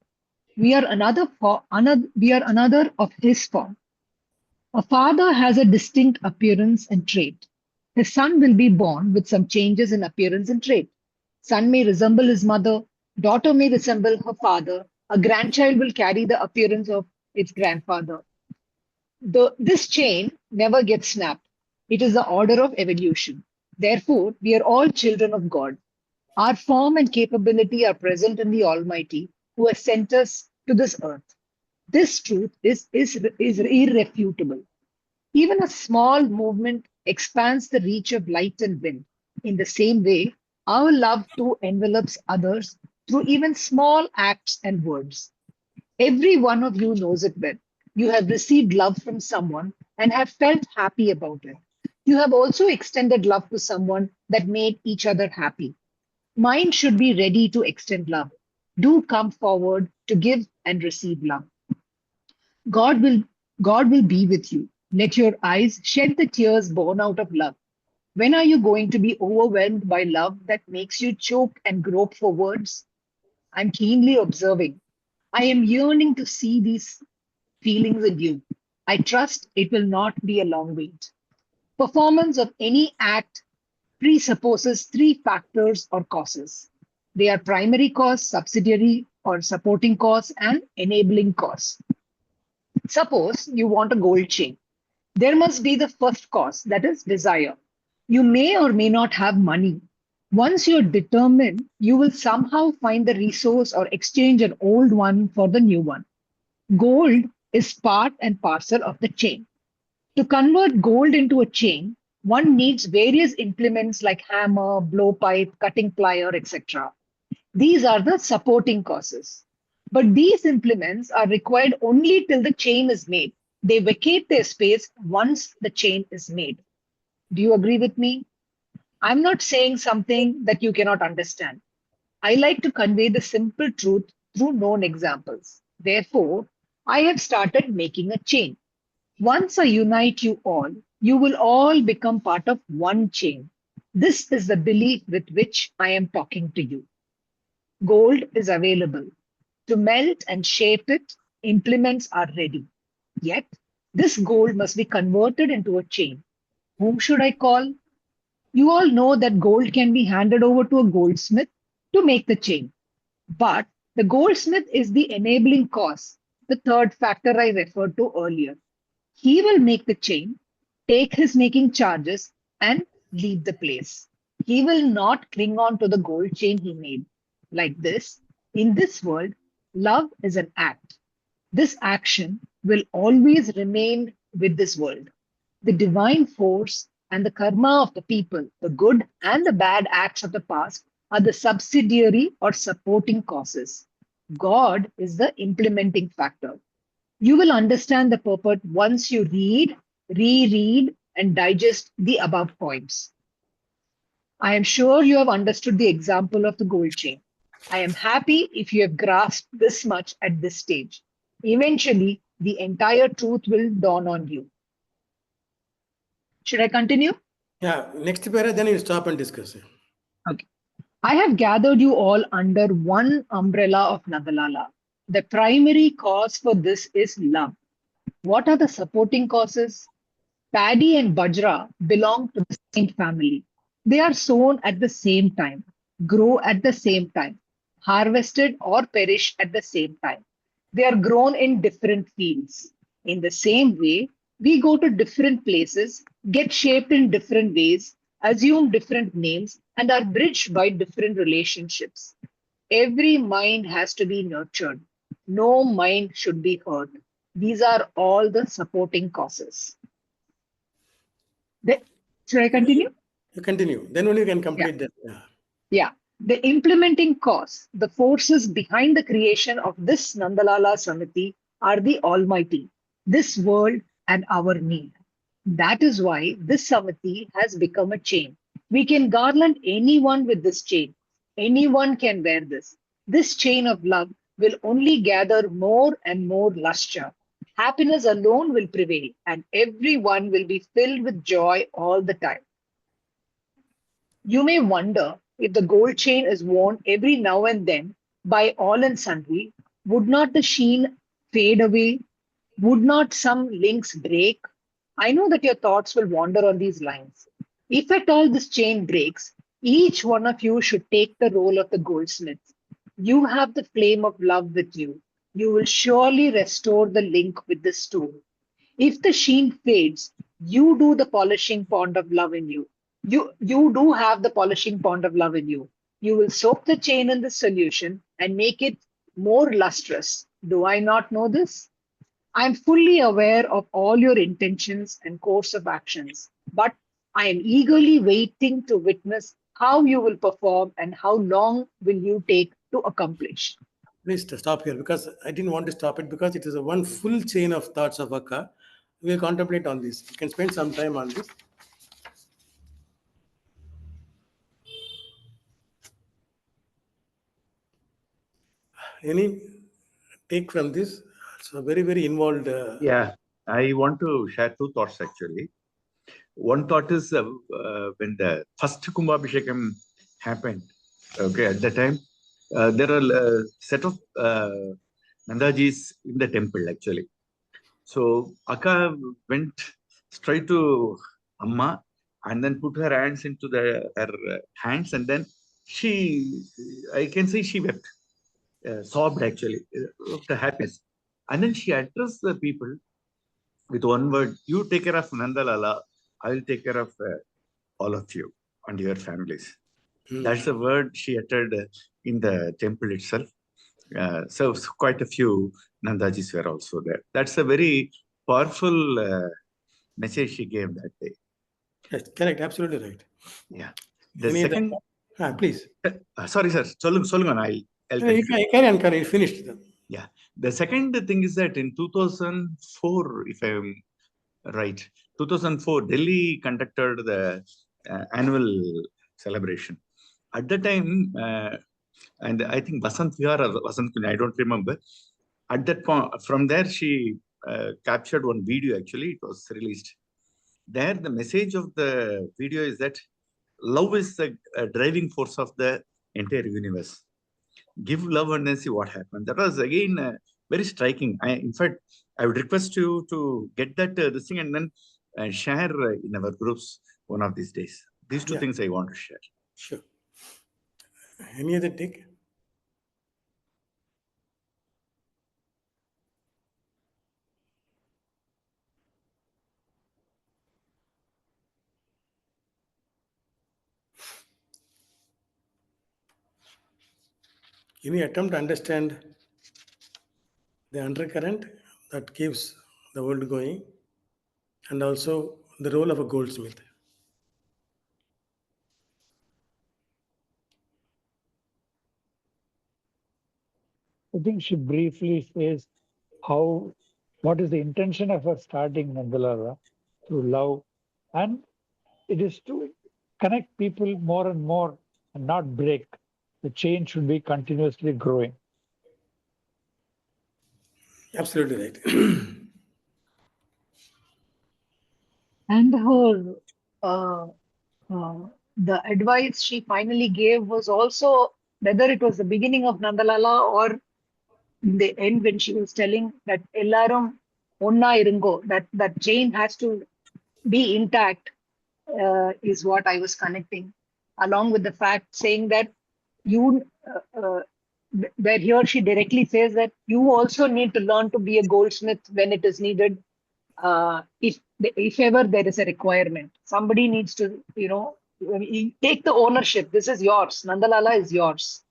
Speaker 7: We are another of his form. A father has a distinct appearance and trait. His son will be born with some changes in appearance and trait. Son may resemble his mother, daughter may resemble her father, a grandchild will carry the appearance of its grandfather. This chain never gets snapped. It is the order of evolution. Therefore, we are all children of God. Our form and capability are present in the Almighty who has sent us to this earth. This truth is irrefutable. Even a small movement expands the reach of light and wind. In the same way, our love too envelops others through even small acts and words. Every one of you knows it well. You have received love from someone and have felt happy about it. You have also extended love to someone that made each other happy. Mind should be ready to extend love. Do come forward to give and receive love. God will be with you. Let your eyes shed the tears born out of love. When are you going to be overwhelmed by love that makes you choke and grope for words? I'm keenly observing. I am yearning to see these feelings in you. I trust it will not be a long wait. Performance of any act presupposes three factors or causes. They are primary cause, subsidiary or supporting cause, and enabling cause. Suppose you want a gold chain. There must be the first cause, that is desire. You may or may not have money. Once you're determined, you will somehow find the resource or exchange an old one for the new one. Gold is part and parcel of the chain. To convert gold into a chain, one needs various implements like hammer, blowpipe, cutting plier, etc. These are the supporting causes. But these implements are required only till the chain is made. They vacate their space once the chain is made. Do you agree with me? I'm not saying something that you cannot understand. I like to convey the simple truth through known examples. Therefore, I have started making a chain. Once I unite you will all become part of one chain. This is the belief with which I am talking to you. Gold is available. To melt and shape it, implements are ready. Yet, this gold must be converted into a chain. Whom should I call? You all know that gold can be handed over to a goldsmith. to make the chain. But the goldsmith is the enabling cause, the third factor I referred to earlier. He will make the chain, take his making charges, and leave the place. He will not cling on to the gold chain he made. Like this, in this world, love is an act. This action will always remain with this world. The divine force and the karma of the people, the good and the bad acts of the past, are the subsidiary or supporting causes. God is the implementing factor. You will understand the purport once you read, reread, and digest the above points. I am sure you have understood the example of the gold chain. I am happy if you have grasped this much at this stage. Eventually, the entire truth will dawn on you. Should I continue?
Speaker 2: Yeah, next para, then you stop and discuss.
Speaker 7: Okay. I have gathered you all under one umbrella of Nandalala. The primary cause for this is love. What are the supporting causes? Paddy and Bajra belong to the same family. They are sown at the same time, grow at the same time, harvested or perish at the same time. They are grown in different fields. In the same way, we go to different places, get shaped in different ways, assume different names, and are bridged by different relationships. Every mind has to be nurtured. No mind should be hurt. These are all the supporting causes. Should I continue?
Speaker 2: You continue. Then only you can complete that.
Speaker 7: Yeah. The implementing cause, the forces behind the creation of this Nandalala Samithi are the Almighty, this world, and our need. That is why this Samithi has become a chain. We can garland anyone with this chain. Anyone can wear this. This chain of love will only gather more and more lustre. Happiness alone will prevail, and everyone will be filled with joy all the time. You may wonder if the gold chain is worn every now and then by all and sundry, would not the sheen fade away? Would not some links break? I know that your thoughts will wander on these lines. If at all this chain breaks, each one of you should take the role of the goldsmith. You have the flame of love with you. You will surely restore the link with the stone. If the sheen fades, you do the polishing pond of love in you. You do have the polishing pond of love in you. You will soak the chain in the solution and make it more lustrous. Do I not know this? I am fully aware of all your intentions and course of actions, but I am eagerly waiting to witness how you will perform and how long will you take to accomplish.
Speaker 2: Please stop here, because I didn't want to stop it, because it is a one full chain of thoughts of Akka. We will contemplate on this. You can spend some time on this. Any take from this? It's a very, very involved.
Speaker 13: Yeah, I want to share two thoughts actually. One thought is when the first Kumbhabhishekam happened, okay, at that time, there are a set of Nandajis in the temple actually. So Akka went straight to Amma and then put her hands into her hands, and then I can say she wept, sobbed actually, of the happiness. And then she addressed the people with one word: you take care of Nandalala, I will take care of all of you and your families. That's the word she uttered in the temple itself. So quite a few Nandajis were also there. That's a very powerful message she gave that day.
Speaker 2: Yes, correct, absolutely right.
Speaker 13: Yeah. The second...
Speaker 2: please.
Speaker 13: Sorry, sir. I'll
Speaker 2: carry on, finished.
Speaker 13: Yeah. The second thing is that in 2004, if I'm right, 2004, Delhi conducted the annual celebration. At the time, and I think Vasant Vihar or Vasant Kunya, I don't remember. At that point, from there, she captured one video, actually, it was released. There, the message of the video is that love is the driving force of the entire universe. Give love and then see what happens. That was, again, very striking. In fact, I would request you to get that this thing and then share in our groups one of these days. These two things I want to share.
Speaker 2: Sure. Any other take? Any attempt to understand the undercurrent that keeps the world going, and also the role of a goldsmith?
Speaker 12: I think she briefly says what is the intention of her starting Nandalala through love, and it is to connect people more and more and not break. The chain should be continuously growing.
Speaker 2: Absolutely right.
Speaker 7: And her the advice she finally gave was also, whether it was the beginning of Nandalala or in the end when she was telling that Ellarum onna irungo, that chain has to be intact, is what I was connecting, along with the fact saying that you, where here she directly says that you also need to learn to be a goldsmith when it is needed. If ever there is a requirement, somebody needs to, take the ownership. This is yours. Nandalala is yours.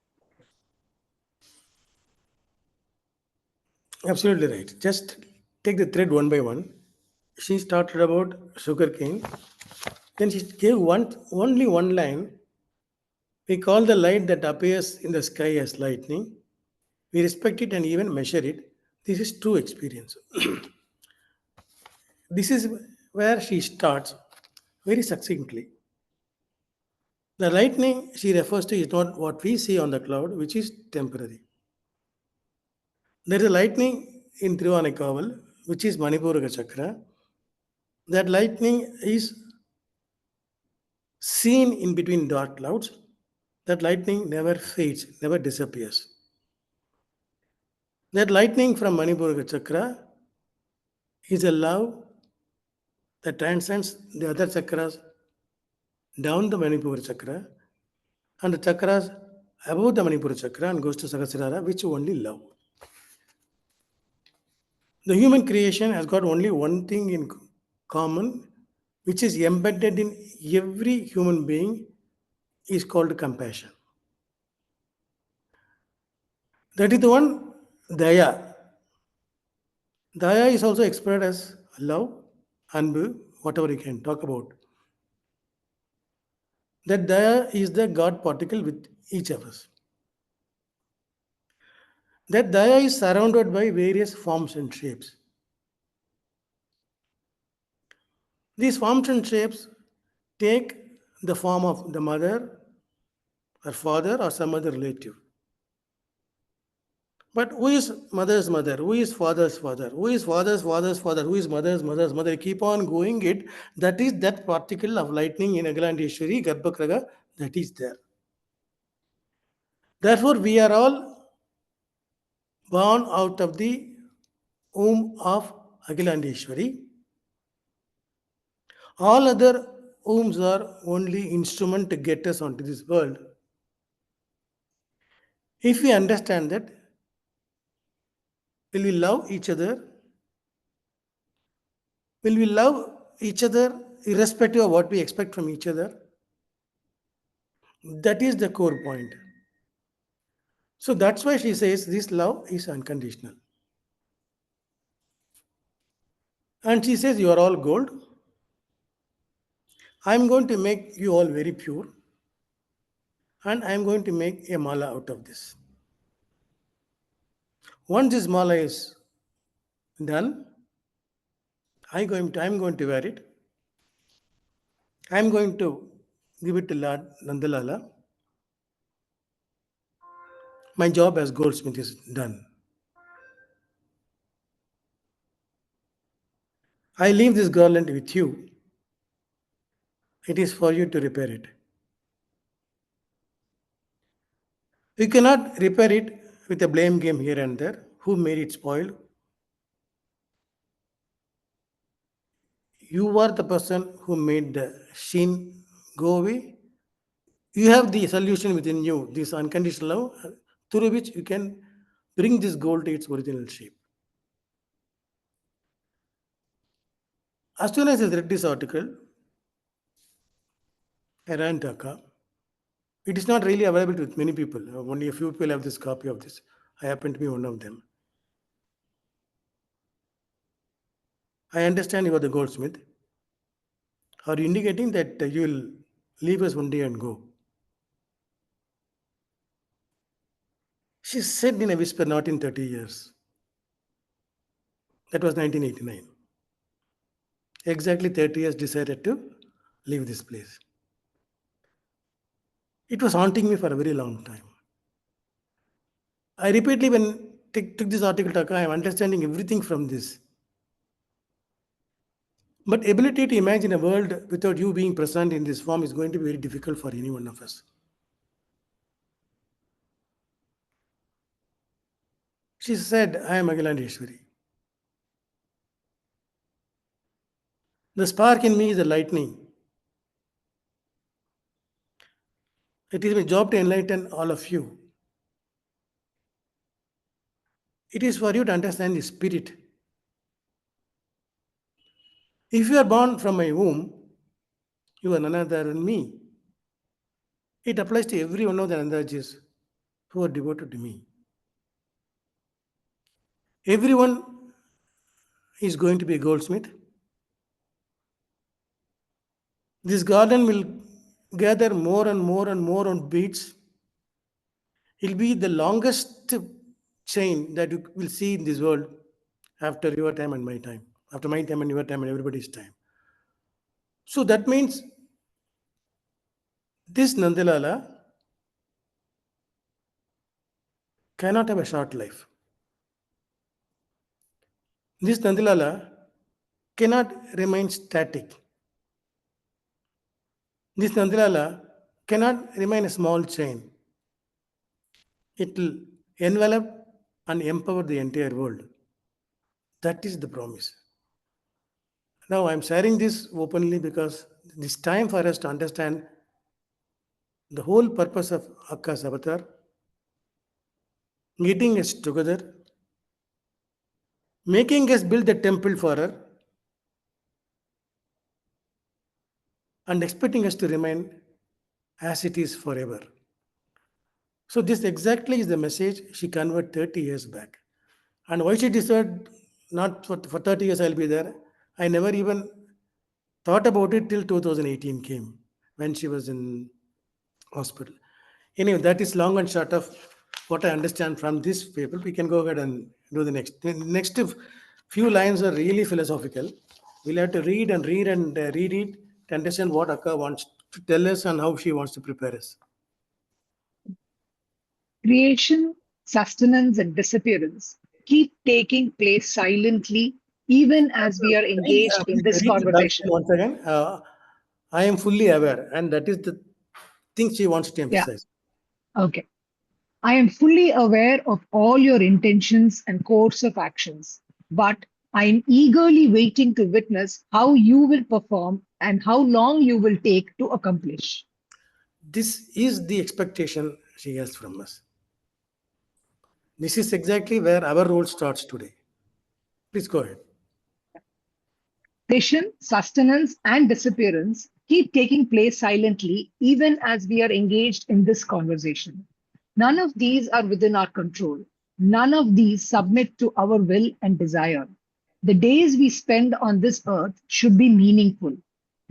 Speaker 2: Absolutely right. Just take the thread one by one. She started about sugarcane. Then she gave only one line. We call the light that appears in the sky as lightning. We respect it and even measure it. This is true experience. This is where she starts very succinctly. The lightning she refers to is not what we see on the cloud, which is temporary. There is a lightning in Trivanikaval, which is Manipuraka Chakra. That lightning is seen in between dark clouds. That lightning never fades, never disappears. That lightning from Manipuraka Chakra is a love that transcends the other chakras down the Manipura Chakra and the chakras above the Manipura Chakra and goes to Sahasrara, which only love. The human creation has got only one thing in common, which is embedded in every human being, is called compassion. That is the one, Daya. Daya is also expressed as love, Anbu, whatever you can talk about. That Daya is the God particle with each of us. That Daya is surrounded by various forms and shapes. These forms and shapes take the form of the mother or father or some other relative. But who is mother's mother? Who is father's father? Who is father's father's father? Who is mother's mother's mother? Keep on going it. That is that particle of lightning in Agalandeshwari, Garbhakraga, that is there. Therefore, we are all born out of the womb of Agalandeshwari. All other wombs are only instrument to get us onto this world. If we understand that, will we love each other? Will we love each other irrespective of what we expect from each other? That is the core point. So that's why she says this love is unconditional. And she says, you are all gold. I'm going to make you all very pure. And I'm going to make a mala out of this. Once this mala is done, I'm going to wear it. I'm going to give it to Lord Nandalala. My job as goldsmith is done. I leave this garland with you. It is for you to repair it. You cannot repair it with a blame game here and there. Who made it spoil? You are the person who made the sheen go away. you have the solution within you, this unconditional love, through which you can bring this goal to its original shape. As soon as I read this article, I ran to Akka. It is not really available with many people. Only a few people have this copy of this. I happen to be one of them. I understand you are the goldsmith. Are you indicating that you will leave us one day and go? She said in a whisper, not in 30 years. That was 1989. Exactly 30 years decided to leave this place. It was haunting me for a very long time. I repeatedly, when took this article, Taka, I am understanding everything from this. But ability to imagine a world without you being present in this form is going to be very difficult for any one of us. She said, I am Agilandeshwari. The spark in me is the lightning. It is my job to enlighten all of you. It is for you to understand the spirit. If you are born from my womb, you are none other than me. It applies to every one of the Nandajis who are devoted to me. Everyone is going to be a goldsmith. This garden will gather more and more and more on beads. It will be the longest chain that you will see in this world after your time and my time, after my time and your time and everybody's time. So that means this Nandalala cannot have a short life. This Nandalala cannot remain static. This Nandalala cannot remain a small chain. It will envelop and empower the entire world. That is the promise. Now I'm sharing this openly because it's time for us to understand the whole purpose of Akka's avatar, getting us together, making us build the temple for her, and expecting us to remain as it is forever. So this exactly is the message she conveyed 30 years back. And why she decided not for 30 years I'll be there, I never even thought about it till 2018 came when she was in hospital. Anyway, that is long and short of what I understand from this paper. We can go ahead and do the next. The next few lines are really philosophical. We'll have to read and read and reread it to understand what Akka wants to tell us and how she wants to prepare us.
Speaker 7: Creation, sustenance, and disappearance keep taking place silently, even as we are engaged in this
Speaker 2: Read the
Speaker 7: conversation.
Speaker 2: once again. I am fully aware, and that is the thing she wants to emphasize.
Speaker 7: Okay. I am fully aware of all your intentions and course of actions, but I am eagerly waiting to witness how you will perform and how long you will take to accomplish.
Speaker 2: This is the expectation she has from us. This is exactly where our role starts today. Please go ahead.
Speaker 7: Creation, sustenance, and disappearance keep taking place silently, even as we are engaged in this conversation. None of these are within our control. None of these submit to our will and desire. The days we spend on this earth should be meaningful.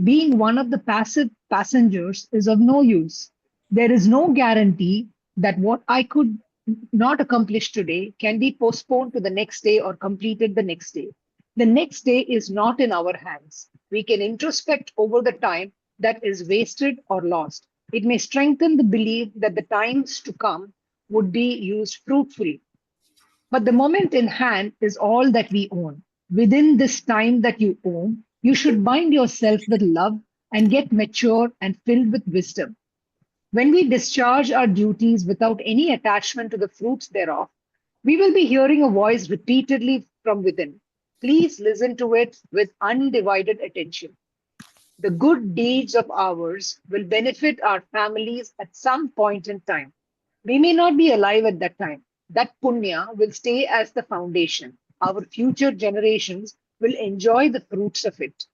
Speaker 7: Being one of the passive passengers is of no use. There is no guarantee that what I could not accomplish today can be postponed to the next day or completed the next day. The next day is not in our hands. We can introspect over the time that is wasted or lost. It may strengthen the belief that the times to come would be used fruitfully. But the moment in hand is all that we own. Within this time that you own, you should bind yourself with love and get mature and filled with wisdom. When we discharge our duties without any attachment to the fruits thereof, we will be hearing a voice repeatedly from within. Please listen to it with undivided attention. The good deeds of ours will benefit our families at some point in time. We may not be alive at that time. That punya will stay as the foundation. Our future generations will enjoy the fruits of it.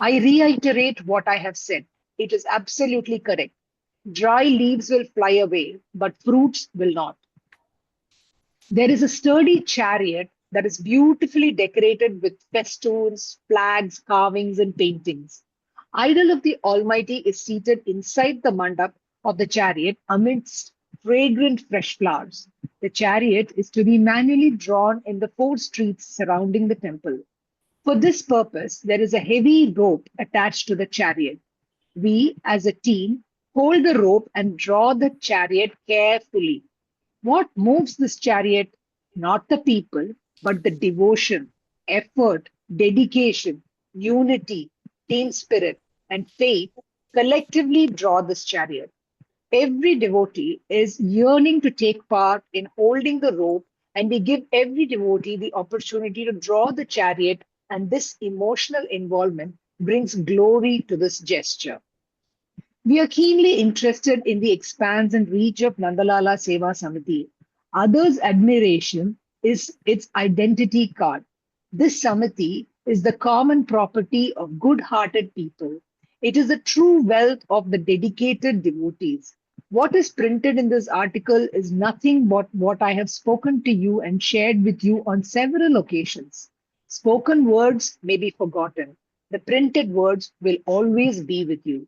Speaker 7: I reiterate what I have said. It is absolutely correct. Dry leaves will fly away, but fruits will not. There is a sturdy chariot that is beautifully decorated with festoons, flags, carvings, and paintings. Idol of the Almighty is seated inside the mandap of the chariot amidst fragrant fresh flowers. The chariot is to be manually drawn in the 4 streets surrounding the temple. For this purpose, there is a heavy rope attached to the chariot. We, as a team, hold the rope and draw the chariot carefully. What moves this chariot? Not the people, but the devotion, effort, dedication, unity, team spirit, and faith collectively draw this chariot. Every devotee is yearning to take part in holding the rope, and we give every devotee the opportunity to draw the chariot, and this emotional involvement brings glory to this gesture. We are keenly interested in the expanse and reach of Nandalala Seva Samithi. Others' admiration is its identity card. This Samithi is the common property of good-hearted people. It is the true wealth of the dedicated devotees. What is printed in this article is nothing but what I have spoken to you and shared with you on several occasions. Spoken words may be forgotten. The printed words will always be with you.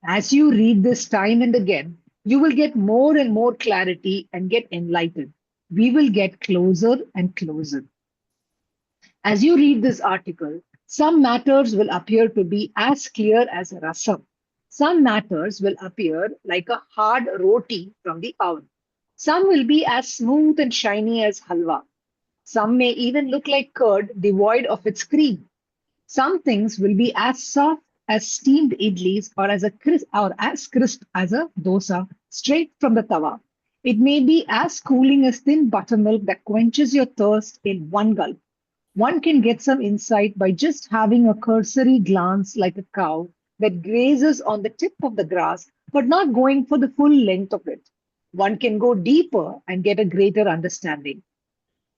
Speaker 7: As you read this time and again, you will get more and more clarity and get enlightened. We will get closer and closer. As you read this article, some matters will appear to be as clear as rasam. Some matters will appear like a hard roti from the oven. Some will be as smooth and shiny as halwa. Some may even look like curd devoid of its cream. Some things will be as soft as steamed idlis or as crisp as a dosa straight from the tawa. It may be as cooling as thin buttermilk that quenches your thirst in one gulp. One can get some insight by just having a cursory glance like a cow that grazes on the tip of the grass, but not going for the full length of it. One can go deeper and get a greater understanding.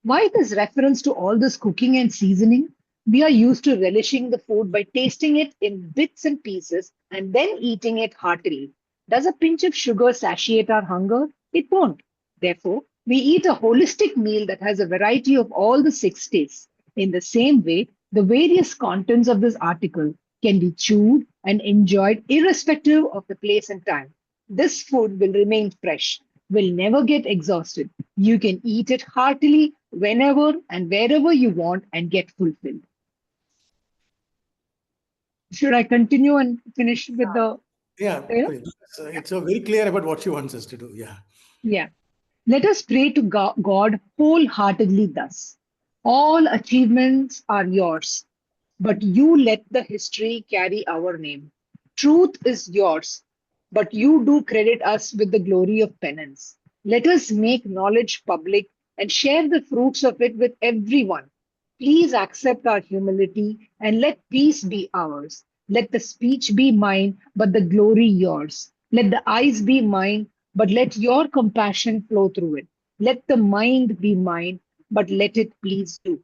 Speaker 7: Why this reference to all this cooking and seasoning? We are used to relishing the food by tasting it in bits and pieces and then eating it heartily. Does a pinch of sugar satiate our hunger? It won't. Therefore, we eat a holistic meal that has a variety of all the 6 tastes. In the same way, the various contents of this article can be chewed and enjoyed irrespective of the place and time. This food will remain fresh, will never get exhausted. You can eat it heartily whenever and wherever you want and get fulfilled. Should I continue and finish with the...
Speaker 2: Yeah, it's very clear about what she wants us to do. Yeah.
Speaker 7: Yeah. Let us pray to God wholeheartedly thus. All achievements are yours, but you let the history carry our name. Truth is yours, but you do credit us with the glory of penance. Let us make knowledge public and share the fruits of it with everyone. Please accept our humility and let peace be ours. Let the speech be mine, but the glory yours. Let the eyes be mine, but let your compassion flow through it. Let the mind be mine, but let it please you.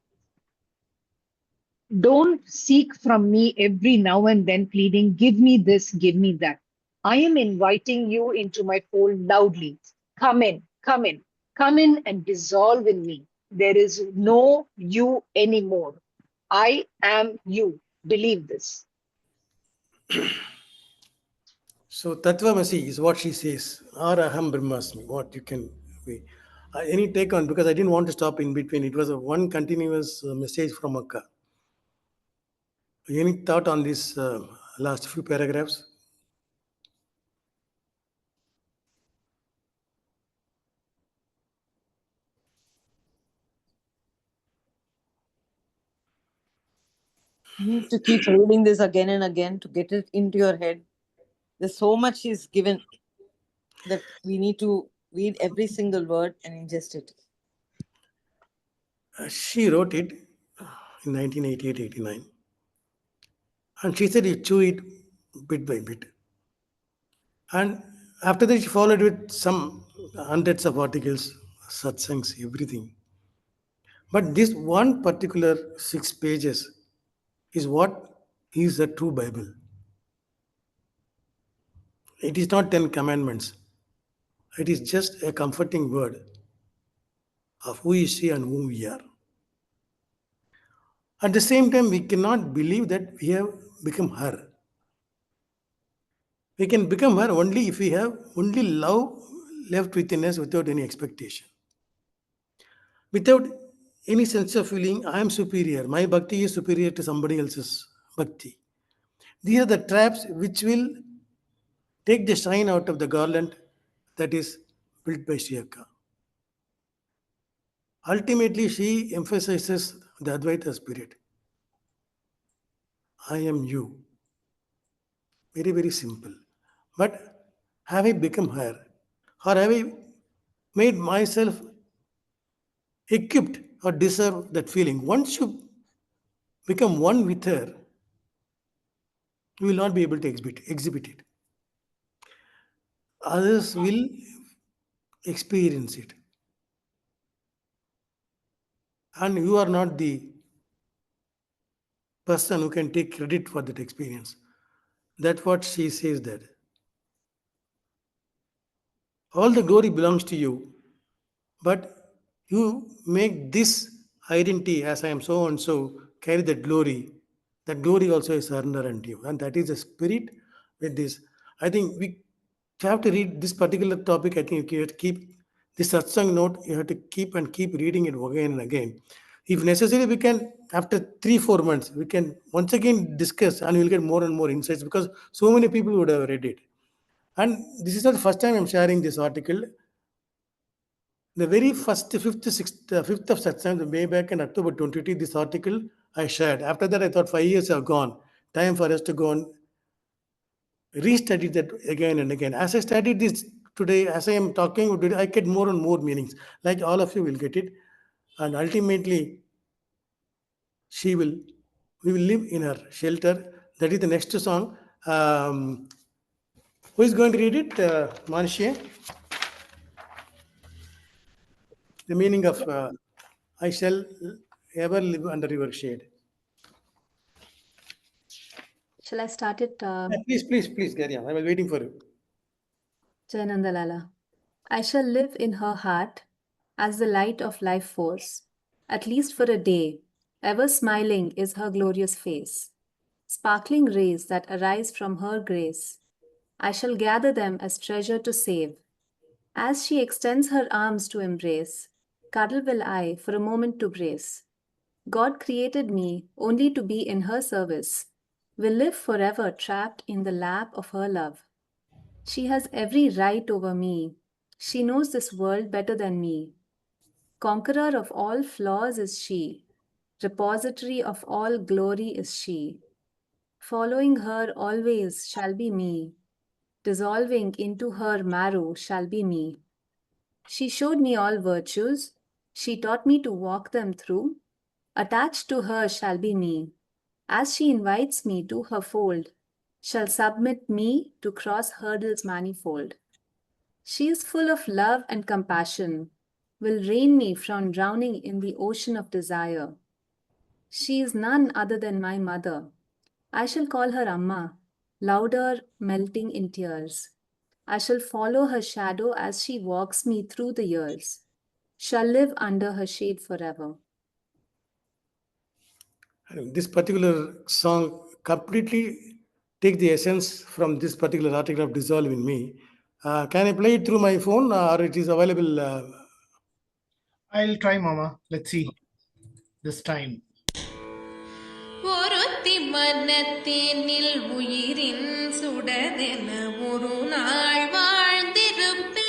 Speaker 7: Don't seek from me every now and then pleading, give me this, give me that. I am inviting you into my fold loudly. Come in, come in, come in and dissolve in me. There is no you anymore. I am you. Believe this.
Speaker 2: So Tattvamasi is what she says, or Aham Brahmasmi, what you can be. Any take on, because I didn't want to stop in between. It was a one continuous message from Akka. Any thought on this last few paragraphs?
Speaker 8: You need to keep reading this again and again to get it into your head. There's so much she's given that we need to read every single word and ingest it.
Speaker 2: She wrote it in 1988-89. And she said you chew it bit by bit. And after that, she followed with some hundreds of articles, satsangs, everything. But this one particular 6 pages is what is the true Bible. It is not 10 commandments. It is just a comforting word of who is she and whom we are. At the same time, we cannot believe that we have become her. We can become her only if we have only love left within us without any expectation. Without any sense of feeling, I am superior. My bhakti is superior to somebody else's bhakti. These are the traps which will take the shine out of the garland that is built by Sri Akka. Ultimately, she emphasizes the Advaita spirit. I am you. Very, very simple. But have I become her? Or have I made myself equipped or deserve that feeling? Once you become one with her, you will not be able to exhibit it. Others will experience it. And you are not the person who can take credit for that experience. That's what she says that. All the glory belongs to you, but you make this identity as I am so and so, carry that glory. That glory also is surrender unto you. And that is the spirit with this. I think we have to read this particular topic. I think you have to keep this satsang note, you have to keep and keep reading it again and again. If necessary, we can, after 3-4 months, we can once again discuss and we'll get more and more insights because so many people would have read it. And this is not the first time I'm sharing this article. The very first, fifth of satsang, way back in October 2020, this article I shared. After that, I thought 5 years have gone. Time for us to go and restudy that again and again. As I studied this today, as I am talking today, I get more and more meanings. Like all of you will get it. And ultimately, we will live in her shelter. That is the next song. Who is going to read it? Manishya? The meaning of I shall ever live under your shade.
Speaker 14: Shall I start it?
Speaker 2: Please, carry on. I was waiting for you.
Speaker 14: Jai Nandalala. I shall live in her heart as the light of life force, at least for a day. Ever smiling is her glorious face, sparkling rays that arise from her grace. I shall gather them as treasure to save. As she extends her arms to embrace, cuddle will I for a moment to brace. God created me only to be in her service, will live forever trapped in the lap of her love. She has every right over me. She knows this world better than me. Conqueror of all flaws is she. Repository of all glory is she. Following her always shall be me. Dissolving into her marrow shall be me. She showed me all virtues. She taught me to walk them through. Attached to her shall be me. As she invites me to her fold, shall submit me to cross hurdles manifold. She is full of love and compassion, will rein me from drowning in the ocean of desire. She is none other than my mother. I shall call her Amma, louder melting in tears. I shall follow her shadow as she walks me through the years, shall live under her shade forever.
Speaker 2: This particular song completely take the essence from this particular article of Dissolve in Me. Can I play it through my phone or it is available?
Speaker 1: I'll try, Mama. Let's see this time.
Speaker 10: ஒருத்தி மனத்தினில் உயிரின் சுடரென ஒரு நாள் வாழ்ந்திருப்பேன்.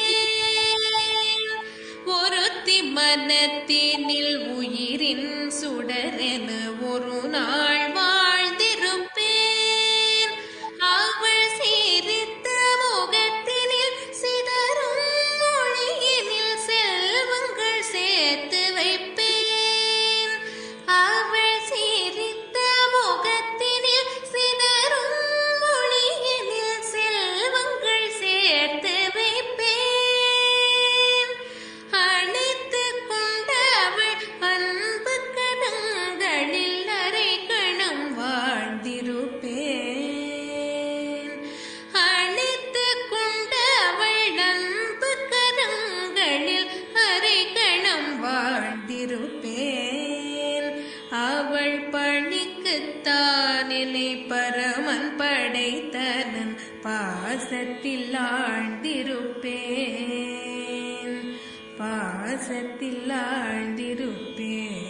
Speaker 10: ஒருத்தி மனத்தினில் உயிரின் சுடரென ஒரு நாள் வாழ்ந்திருப்பேன். அவள் சிரித்த முகத்தினில் சிதறும் மொழியினில் செல்வங்கள் சேர்த்து வைப்பேன். அவள் சிரித்த முகத்தினில் சிதறும் பாசத்தில் ஆழ்ந்திருப்பேன், பாசத்தில் ஆழ்ந்திருப்பேன்.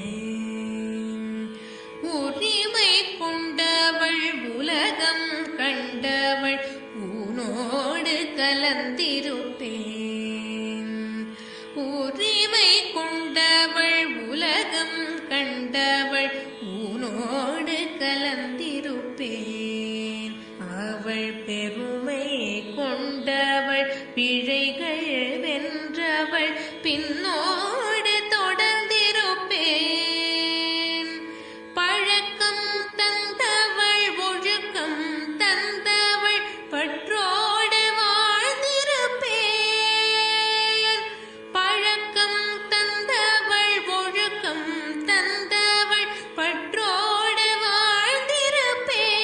Speaker 10: உரிமை கொண்டவள் உலகம் கண்டவள் உனோடு கலந்திருப்பேன். உரிமை கொண்டவள் உலகம் கண்டவள் உனோடு கலந்திருப்பேன். அவள் பெருமை கொண்டவள் பிழைகள் வென்றவள் பின்னோடு தொடர்ந்திருப்பேன். பழக்கம் தந்தவள் ஒழுக்கம் தந்தவள் பற்றோடு வாழ்ந்திருப்பேன். பழக்கம் தந்தவள் ஒழுக்கம் தந்தவள் பற்றோடு வாழ்ந்திருப்பேன்.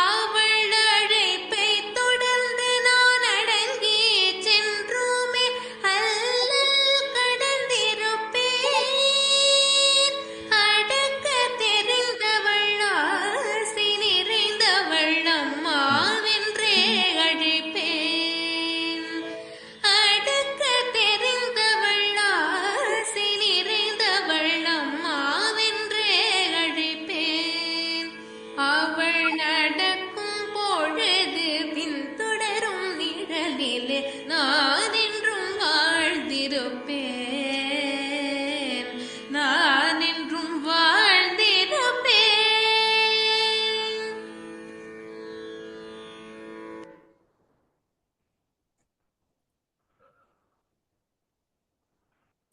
Speaker 10: அவள் அழைப்பை தொடர்ந்து நான் அடங்கி சென்றுமே அல்லல் கடந்திருப்பேன். அடக்க தெரிந்தவள் ஆசி நிறைந்தவள் அம்மாவென்றே அழைப்பேன். அடக்க தெரிந்தவள் ஆசி நிறைந்தவள் அம்மாவென்றே அழைப்பேன். அவள் நடக்கும் பொழுது பின்தொடரும் நிழலிலே நான் என்றும் வாழ்ந்திருப்பேன், நான் என்றும் வாழ்ந்திருப்பேன்.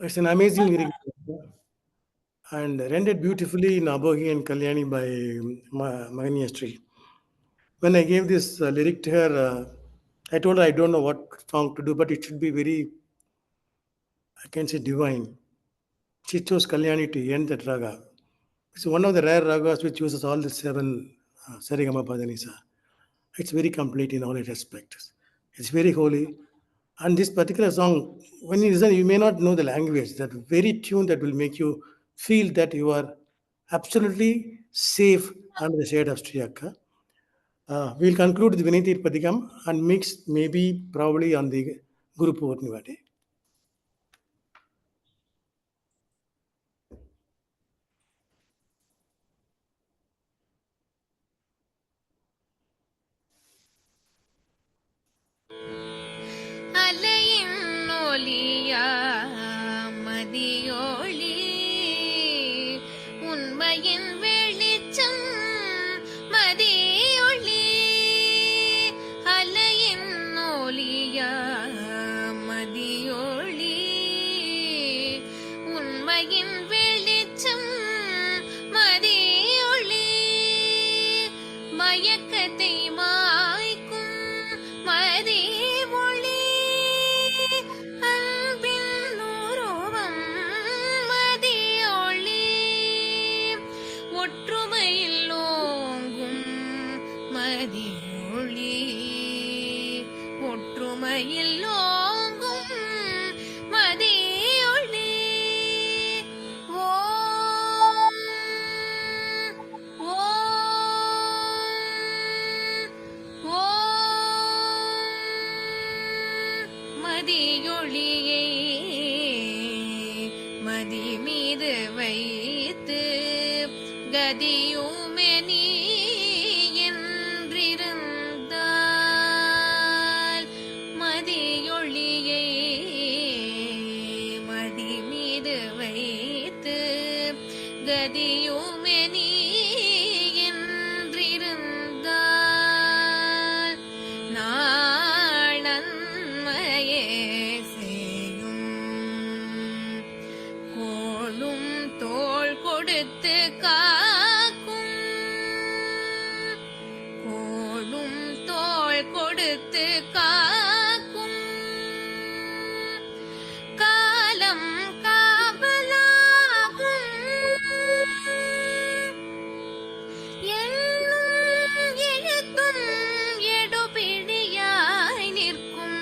Speaker 2: It's an amazing lyric and rendered beautifully in Abohi and Kalyani by Mahaniyastri. When I gave this lyric to her, I told her I don't know what song to do, but it should be very, I can say, divine. She chose Kalyani to end that raga. It's one of the rare ragas which uses all the 7 Sarigama Padanisa. It's very complete in all its aspects. It's very holy. And this particular song, when you listen, you may not know the language, that very tune that will make you feel that you are absolutely safe under the shade of Sri Akka. We'll conclude the Viniti Padikam and mix maybe probably on the Guru Purnima day.
Speaker 10: அலையின் ஒலியா மதியொளி உண்மையின் வெளிச்சம் மதியொளி. அலையின் ஒலியா மதியொளி உண்மையின் வெளிச்சம் மதியொளி. மயக்கத்தை மாய்க்கும் மதி ஒளி அன்பின் உருவம் மதியொளி. ஒற்றுமையில் ஓங்கும் மதியொளி, ஒற்றுமையில் ஓங்கும் மதியொளி. ஓம் மதியொளியை மதி மீது வைத்து கதியுமே நீ என்றிருந்தால். மதியொளியை மதி மீது வைத்து கதியுமே நீ என்றிருந்தால். நாளன்மையே செய்யும் கோளும் தோள் கொடுத்து காக்கும், கோளும் தோள் கொடுத்து காக்கும். காலம் காவலாகும் எண்ணும் எழுத்தும் எடுபிடியாய் நிற்கும்,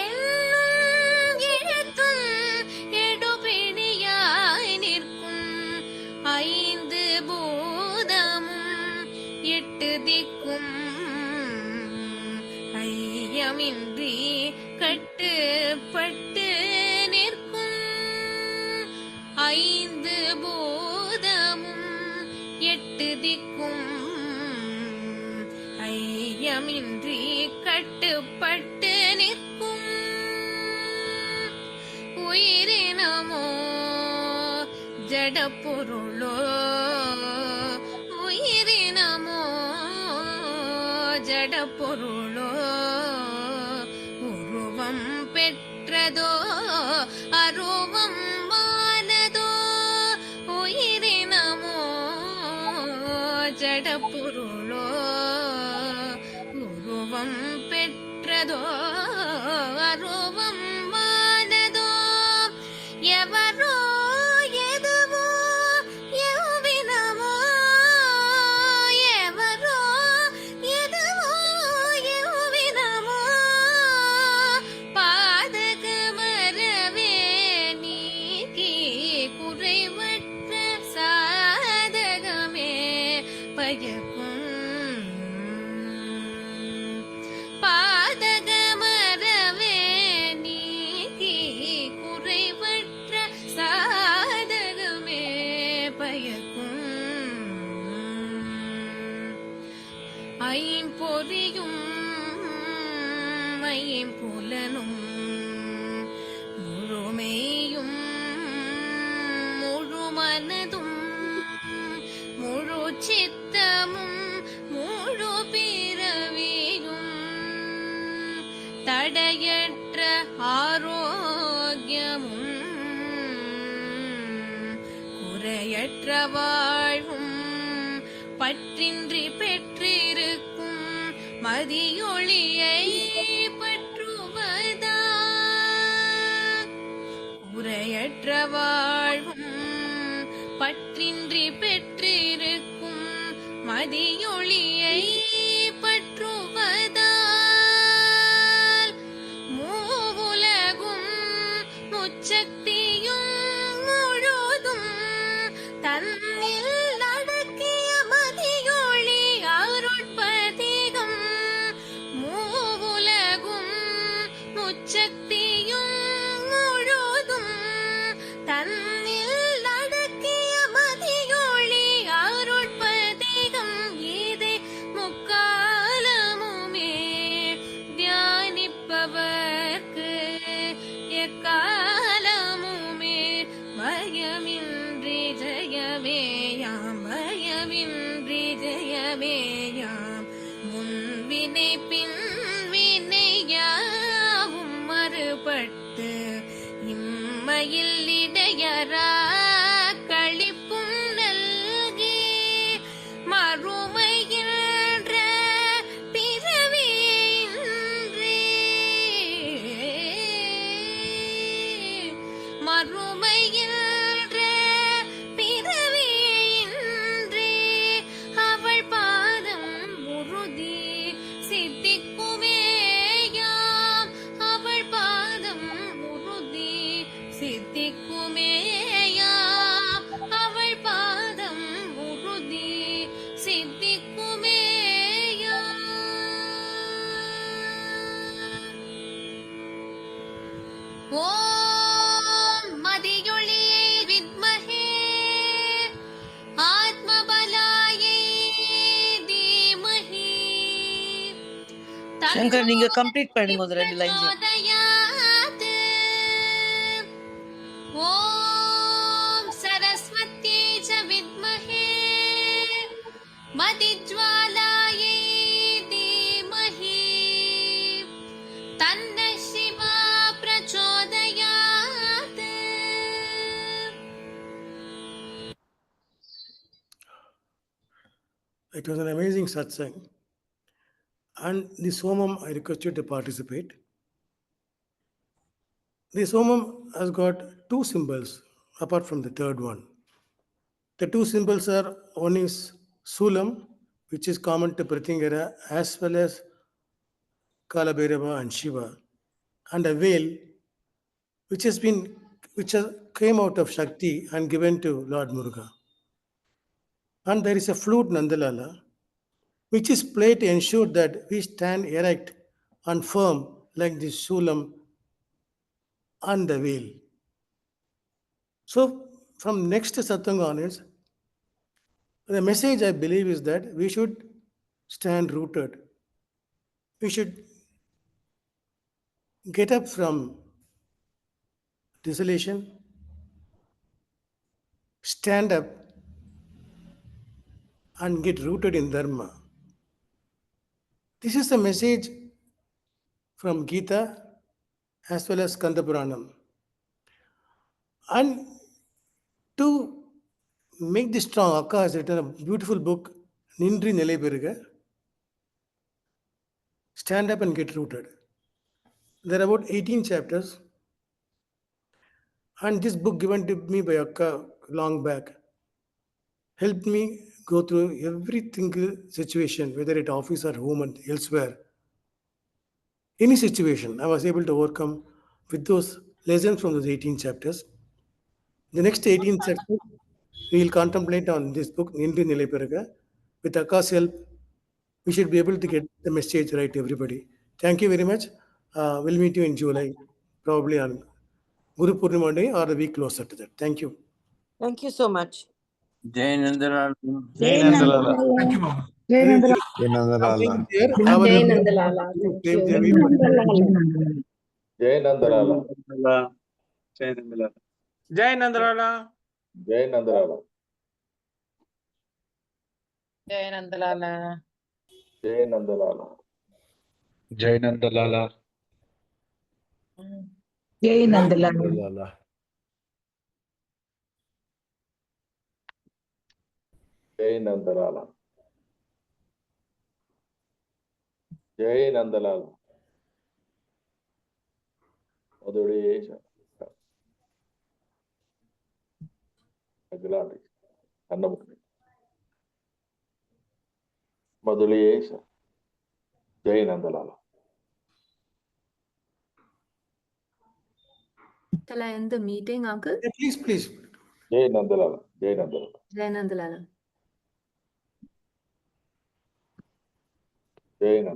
Speaker 10: எண்ணும் எழுத்தும் எடுபிடியாய் நிற்கும். 5 பூதமும் 8 திக்கும் ஐயமின்றி கட்டுப்பட்டு நிற்கும் ஐந்து பூதமும் எட்டு திக்கும் ஐயமின்றி கட்டுப்பட்டு நிற்கும் உயிரினமோ ஜடப்பொருளோ உயிரினமோ ஜடப்பொருளோ உருவம் பெற்றதோ அருவம் மானதோ உயிரினமோ ஜடப்பொருளோ உருவம் பெற்றதோ அருவம் மானதோ எவரோ எதுவோ எவ்வினமோ எவரோ எதுவோ எவ்வினமோ பாதக மறவே நீக்கி குறைவற்ற சாதகமே பயக்கும் பாதக மறவே நீக்கி குறைவற்ற சாதகமே பயக்கும் ஐம்பொறியும் ஐம்புலனும் முழுமையும் முழு மனதும் முழு சித்தமும் முழு பிறவியும் தடையற்ற ஆரோக்கியமும் குறையற்ற வாழ்வும் பற்றின்றி பெற்றிருக்கும் மதியொளியை பற்றுவதா குறையற்ற வாழ்வும் பற்றின்றி பெற்றிருக்கும் மதியொளியை பற்றுவதால் மூவுலகும் முச்சக்தியும் முழுதும் தன்னில் அடக்கிய மதியொளி அருட்பதிகம் மூவுலகும் முச்சக்தியும் முழுதும் தன்னில் அடக்கிய மதியொளி அருட்பதிகம் இதை முக்காலமுமே தியானிப்பவர்க்கு எக்காலமுமே பயமின்றி ஜெயமேயாம் பயமின்றி ஜெயமேயாம் முன்வினை பின்வினையாவும் மறுபட்டு இம்மையில் இடையரா களிப்பும் நல்கி மறுமைகின்ற பிறவியின்றி மறுமைகின்ற பிறவியின்றி அவள் பாதம் உறுதி சித்திக்குமேயாம் அவள் பாதம் உறுதி சித்திக்குமேயாம் அவள் பாதம் உறுதி சித்திக்குமேயாம் ஓம் மதியொளியை வித்மஹே ஆத்மபலாயை தீமஹி
Speaker 8: சங்கர் நீங்க கம்ப்ளீட் பண்ணுங்க ஒரு ரெண்டு லைன்ஸ்
Speaker 10: தன்னோதயாத் ஓம் சரஸ்வத்யை ச வித்மஹே மதிஜ்வாலாயை தீமஹி தன்ன Siva பிரச்சோதயாத்
Speaker 2: It was an amazing satsang. And this Somam, I request you to participate. The Somam has got two symbols apart from the third one. The two symbols are, one is Sulam, which is common to Pratingara as well as Kalabhairava and Shiva, and a veil which came out of Shakti and given to Lord Muruga. And there is a flute Nandalala, which is played to ensure that we stand erect and firm like the Shulam and the veil. So from next Satsanga onwards, the message I believe is that we should stand rooted. We should get up from desolation, stand up and get rooted in Dharma. This is the message from Gita as well as Skanda Puranam. And to make this strong, Akka has written a beautiful book, Nindri Nilai Peruga, Stand Up and Get Rooted. There are about 18 chapters. And this book given to me by Akka long back helped me go through every single situation, whether at office or home and elsewhere. Any situation, I was able to overcome with those lessons from those 18 chapters. The next 18 chapters, we will contemplate on this book, Nindri Nilai Peruga. With Akka's help, we should be able to get the message right to everybody. Thank you very much. We'll meet you in July, probably on Guru Purnima Day or the week closer to that. Thank you.
Speaker 8: Thank you so much.
Speaker 15: Jai Nandalala.
Speaker 1: Jai Nandalala. Thank you, Mama.
Speaker 7: Jai Nandalala.
Speaker 9: Jai Nandalala.
Speaker 11: Jai Nandalala. Thank you.
Speaker 16: Jai Nandalala.
Speaker 15: Jai Nandalala.
Speaker 17: Jai Nandalala.
Speaker 16: Jai Nandalala.
Speaker 17: Jai Nandalala.
Speaker 16: Jai Nandalala.
Speaker 6: Jai Nandalala.
Speaker 7: Jai Nandalala.
Speaker 9: Nandalala.
Speaker 16: Jai Nandalala. Jai Nandalala. Madhuri Aguilari. Annamukni. Madhuri Jai Nandalala.
Speaker 14: Shall I end the meeting, Uncle?
Speaker 2: Yeah, please.
Speaker 16: Jai Nandalala. Jai Nandalala.
Speaker 14: Jai Nandalala.
Speaker 16: Jai Nandalala.